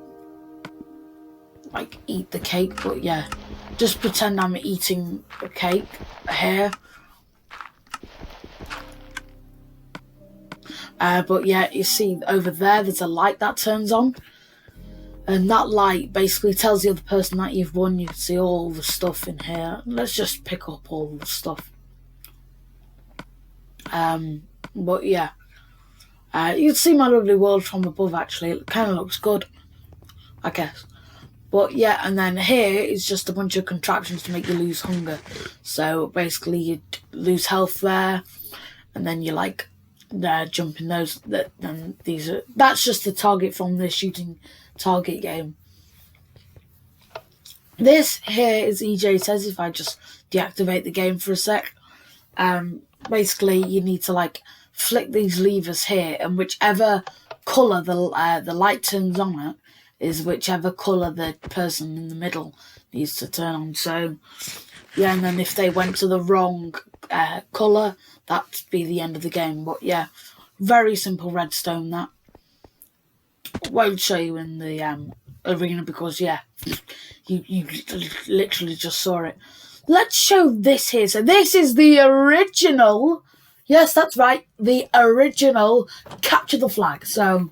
eat the cake. But yeah, just pretend I'm eating a cake here. But yeah, you see over there's a light that turns on, and that light basically tells the other person that you've won. You can see all the stuff in here. Let's just pick up all the stuff. But yeah, you can see my lovely world from above. Actually, it kind of looks good, I guess. But yeah, and then here is just a bunch of contraptions to make you lose hunger. So basically you lose health there, and then you like jump in those. Then that's just the target from the shooting target game. This here is EJ says, if I just deactivate the game for a sec. Basically you need to like flick these levers here, and whichever colour the light turns on it is whichever colour the person in the middle needs to turn on. So yeah, and then if they went to the wrong colour, that'd be the end of the game. But yeah, very simple redstone. That won't show you in the arena because yeah, you literally just saw it. Let's show this here. So this is the original, yes, that's right, the original Capture the Flag. So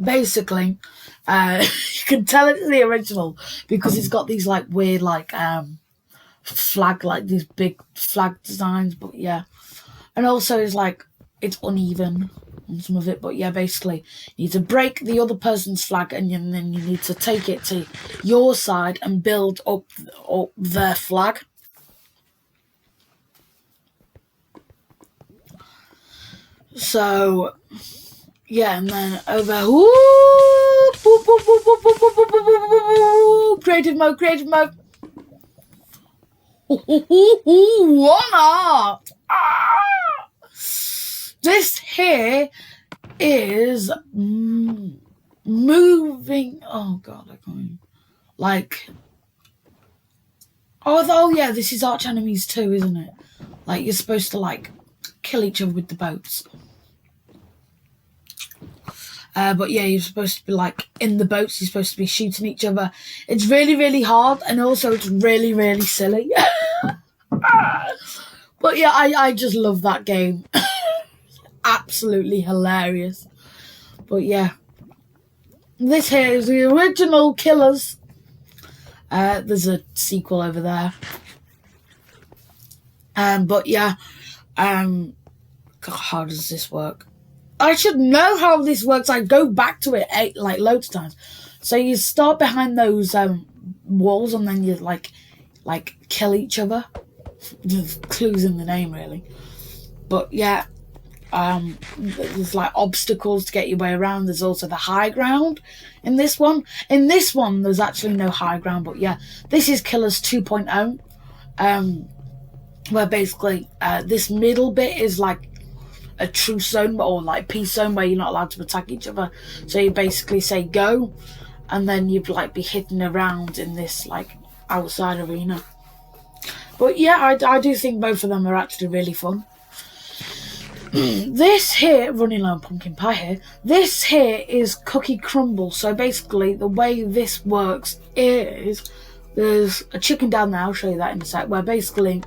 basically you can tell it's the original because it's got these like weird like flag, like these big flag designs. But yeah, and also it's like it's uneven on some of it. But yeah, basically you need to break the other person's flag, and then you need to take it to your side and build up their flag. So yeah, and then over, creative mode. One art. This here is moving. Oh god, I can't even, like. Oh yeah, this is Arch Enemies too, isn't it? Like you're supposed to like kill each other with the boats. But yeah, you're supposed to be like in the boats. You're supposed to be shooting each other. It's really, really hard, and also it's really, really silly. But yeah, I just love that game. Absolutely hilarious. But yeah, this here is the original Killers. There's a sequel over there. But yeah, God, how does this work? I should know how this works. I go back to it like loads of times. So you start behind those walls, and then you like kill each other. There's clues in the name, really. But yeah, there's like obstacles to get your way around. There's also the high ground in this one. In this one, there's actually no high ground. But yeah, this is Killers 2.0. Where basically this middle bit is like a truce zone or like peace zone where you're not allowed to attack each other. So you basically say go, and then you'd like be hitting around in this like outside arena. But yeah, I do think both of them are actually really fun. This here, running low on pumpkin pie here, this here is Cookie Crumble. So basically the way this works is there's a chicken down there, I'll show you that in a sec, where basically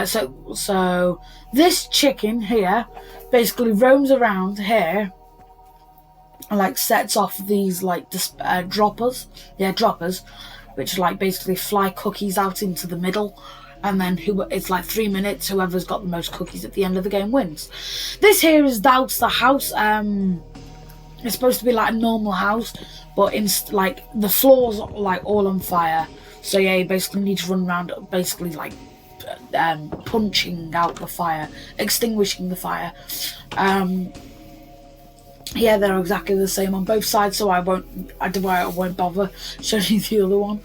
so this chicken here basically roams around here and like sets off these like droppers, which like basically fly cookies out into the middle, and then it's like 3 minutes. Whoever's got the most cookies at the end of the game wins. This here is Doubts the House. It's supposed to be like a normal house, but like the floors are like all on fire. So yeah, you basically need to run around basically like punching out the fire, extinguishing the fire. Yeah, they're exactly the same on both sides, so I won't bother showing you the other one.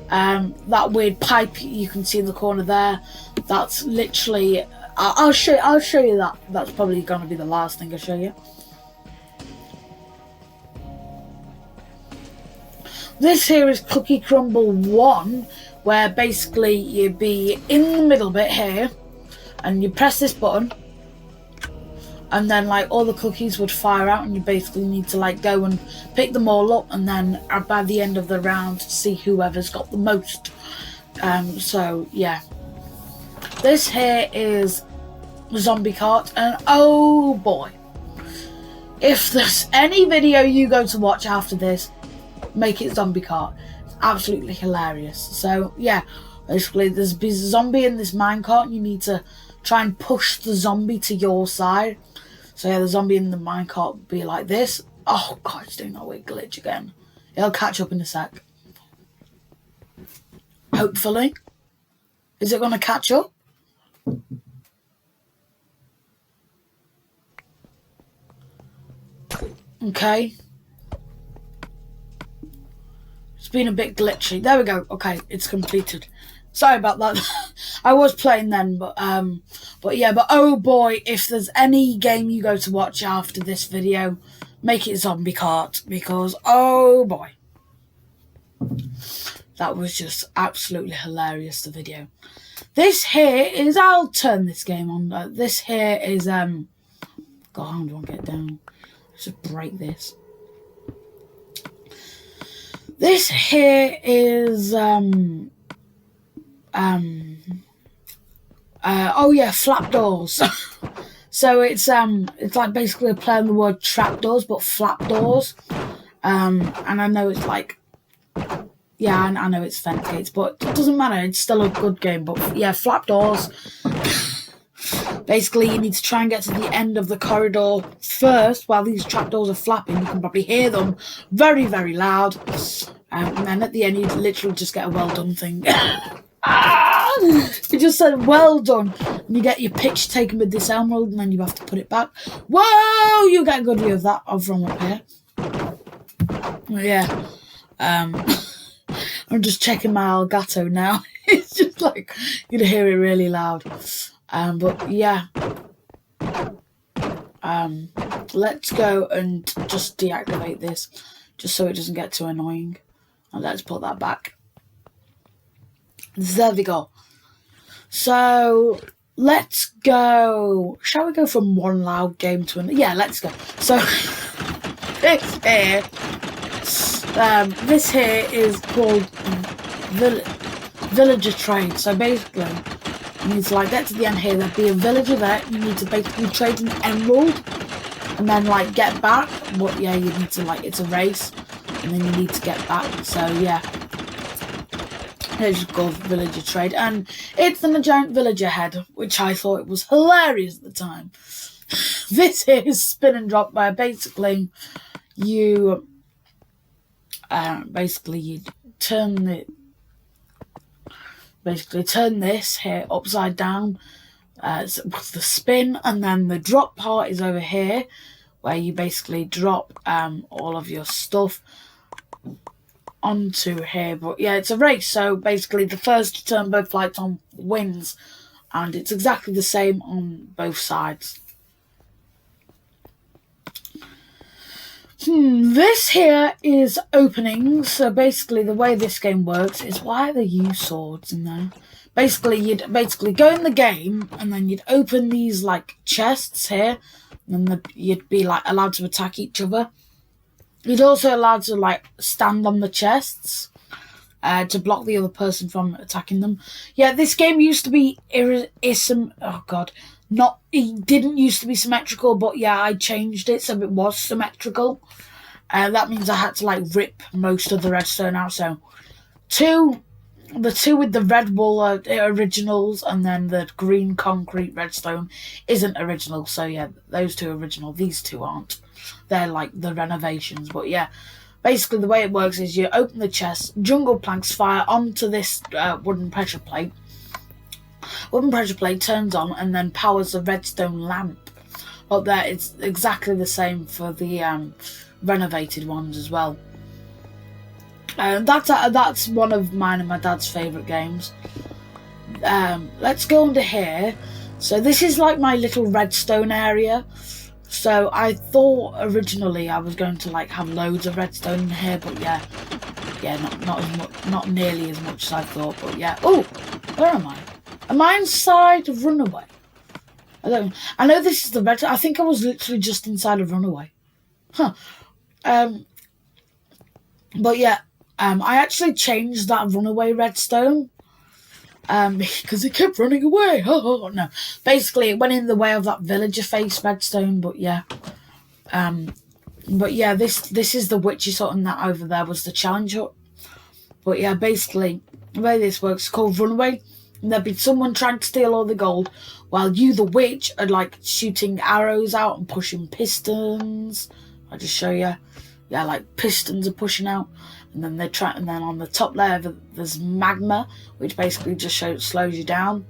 That weird pipe you can see in the corner there, that's literally I'll show you that. That's probably going to be the last thing I show you. This here is Cookie Crumble 1, where basically you'd be in the middle bit here, and you press this button, and then like all the cookies would fire out, and you basically need to like go and pick them all up, and then by the end of the round see whoever's got the most. So yeah, this here is Zombie Cart, and oh boy, if there's any video you go to watch after this, make it Zombie Cart. It's absolutely hilarious. So yeah, basically there's a zombie in this minecart, and you need to try and push the zombie to your side. So yeah, the zombie in the minecart would be like this. Oh god, it's doing that weird glitch again. It'll catch up in a sec. Hopefully. Is it going to catch up? Okay. It's been a bit glitchy. There we go. Okay, it's completed. Sorry about that. I was playing then, but yeah, but oh boy, if there's any game you go to watch after this video, make it Zombie Cart, because oh boy, that was just absolutely hilarious, the video. This here is, I'll turn this game on. This here is God, how do I get down? Let's just break this. This here is oh yeah, flap doors. So it's like basically a play on the word trapdoors, but flap doors. And I know it's like, yeah, I know it's vent gates, but it doesn't matter. It's still a good game. But yeah, flap doors. Basically, you need to try and get to the end of the corridor first while these trapdoors are flapping. You can probably hear them very, very loud. And then at the end, you literally just get a well done thing. It just said well done, and you get your pitch taken with this emerald, and then you have to put it back. Whoa, you get a good view of that from up here. Yeah, I'm just checking my Elgato now. It's just like you can hear it really loud. But yeah, let's go and just deactivate this, just so it doesn't get too annoying, and let's put that back. There we go. So let's go. Shall we go from one loud game to another? Yeah, let's go. So this here is called Villager Trade. So basically, you need to like get to the end here. There'll be a villager there. You need to basically trade an emerald and then like get back. But yeah, you need to like, it's a race, and then you need to get back. So yeah, it's called Villager Trade, and it's in a giant villager head, which I thought it was hilarious at the time. This is spin and drop, where basically you turn this here upside down. So the spin, and then the drop part is over here, where you basically drop all of your stuff onto here. But yeah, it's a race, so basically the first to turn both lights on wins, and it's exactly the same on both sides. This here is openings. So basically the way this game works is, why are there U swords in there? Basically, you'd go in the game, and then you'd open these like chests here, and then you'd be like allowed to attack each other. You'd also allowed to like stand on the chests to block the other person from attacking them. Yeah, this game used to be it didn't used to be symmetrical, but yeah, I changed it so it was symmetrical. That means I had to like rip most of the redstone out. So the two with the red wool are originals, and then the green concrete redstone isn't original. So yeah, those two are original. These two aren't. They're like the renovations. But yeah, basically the way it works is you open the chest, jungle planks fire onto this wooden pressure plate. Wooden pressure plate turns on and then powers the redstone lamp. But there, it's exactly the same for the renovated ones as well. That's one of mine and my dad's favourite games. Let's go under here. So this is like my little redstone area. So I thought originally I was going to like have loads of redstone in here, but yeah, not as much, not nearly as much as I thought. But yeah. Oh, where am I? Am I inside of Runaway? I know this is the red. I think I was literally just inside of Runaway. Huh. But yeah, I actually changed that Runaway redstone. Because it kept running away. Oh no. Basically, it went in the way of that villager face redstone. But yeah. This is the witch's hut, and that over there was the challenge hut. But yeah, basically, the way this works is called Runaway. And there'd be someone trying to steal all the gold, while you, the witch, are like shooting arrows out and pushing pistons. I'll just show you. Yeah, like pistons are pushing out, and then and then on the top layer there's magma, which basically just slows you down.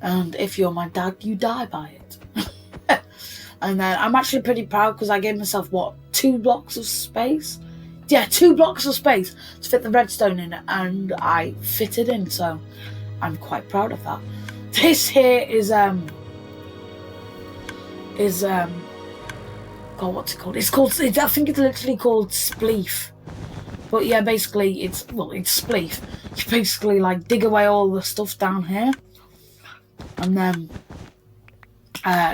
And if you're my dad, you die by it. And then I'm actually pretty proud because I gave myself 2 blocks of space. Yeah, 2 blocks of space to fit the redstone in, and I fitted in, so I'm quite proud of that. This here is God, what's it called? I think it's literally called Spleef. But yeah, basically it's Spleef. You basically like dig away all the stuff down here, and then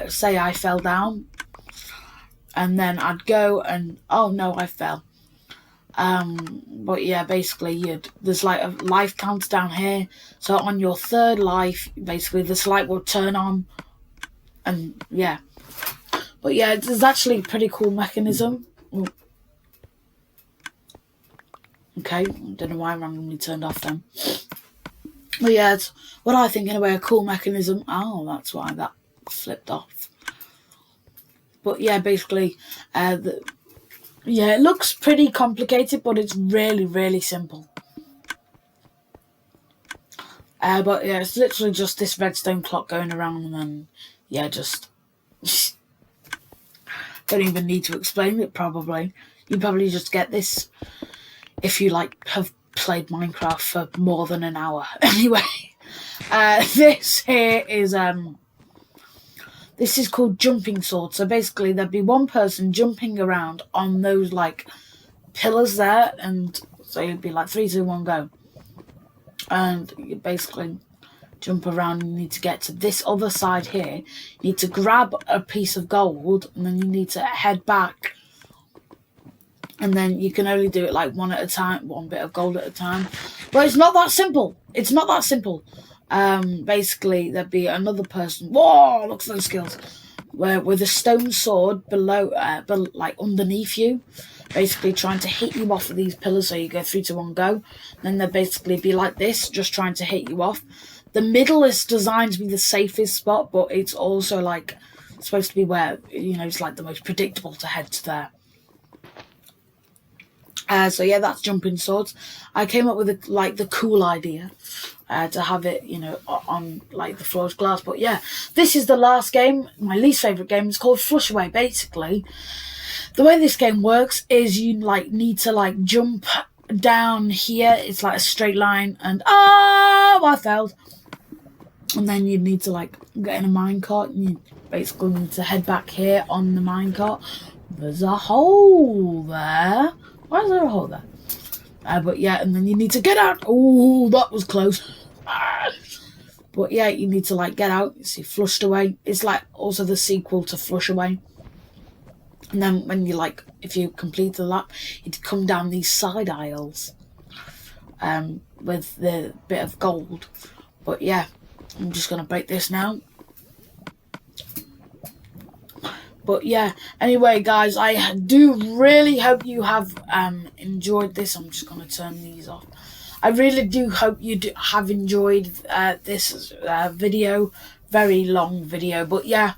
say I fell down, and then I'd go and oh no, I fell. But yeah, basically there's like a life counter down here, so on your 3rd life basically this light will turn on, and yeah. But yeah, it's actually a pretty cool mechanism. Ooh. Okay, don't know why I randomly turned off then. But yeah, it's what I think anyway, a cool mechanism. Oh, that's why that flipped off. But yeah, basically it looks pretty complicated, but it's really, really simple. But yeah, it's literally just this redstone clock going around, and then yeah, just don't even need to explain it. Probably you probably just get this if you like have played Minecraft for more than an hour. Anyway, this here is this is called jumping sword. So basically there'd be one person jumping around on those like pillars there, and so you'd be like 3, 2, 1, go, and you basically jump around. You need to get to this other side here. You need to grab a piece of gold, and then you need to head back, and then you can only do it like one at a time, one bit of gold at a time. But it's not that simple. It's not that simple. Basically there'd be another person. Whoa, look at those skills. with a stone sword below, like underneath you, basically trying to hit you off of these pillars so you go 3, 2, 1, go. Then they'll basically be like this, just trying to hit you off. The middle is designed to be the safest spot, but it's also like supposed to be where, you know, it's like the most predictable to head to there. So yeah, that's jumping swords. I came up with the cool idea to have it, you know, on like the floor of glass. But yeah, this is the last game, my least favourite game. It's called Flush Away. Basically, the way this game works is you like need to like jump down here. It's like a straight line, and I failed. And then you need to like get in a minecart, and you basically need to head back here on the minecart. There's a hole there. Why is there a hole there? But yeah, and then you need to get out. Oh, that was close. But yeah, you need to like get out. You see, Flushed Away. It's like also the sequel to Flush Away. And then when you like, if you complete the lap, you'd come down these side aisles with the bit of gold. But yeah, I'm just gonna break this now. But yeah, anyway, guys, I do really hope you have enjoyed this. I'm just going to turn these off. I really do hope you have enjoyed this video. Very long video. But yeah,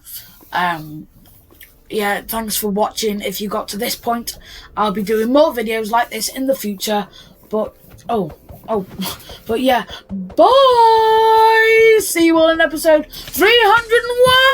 yeah, thanks for watching. If you got to this point, I'll be doing more videos like this in the future. But, but yeah, bye! See you all in episode 301!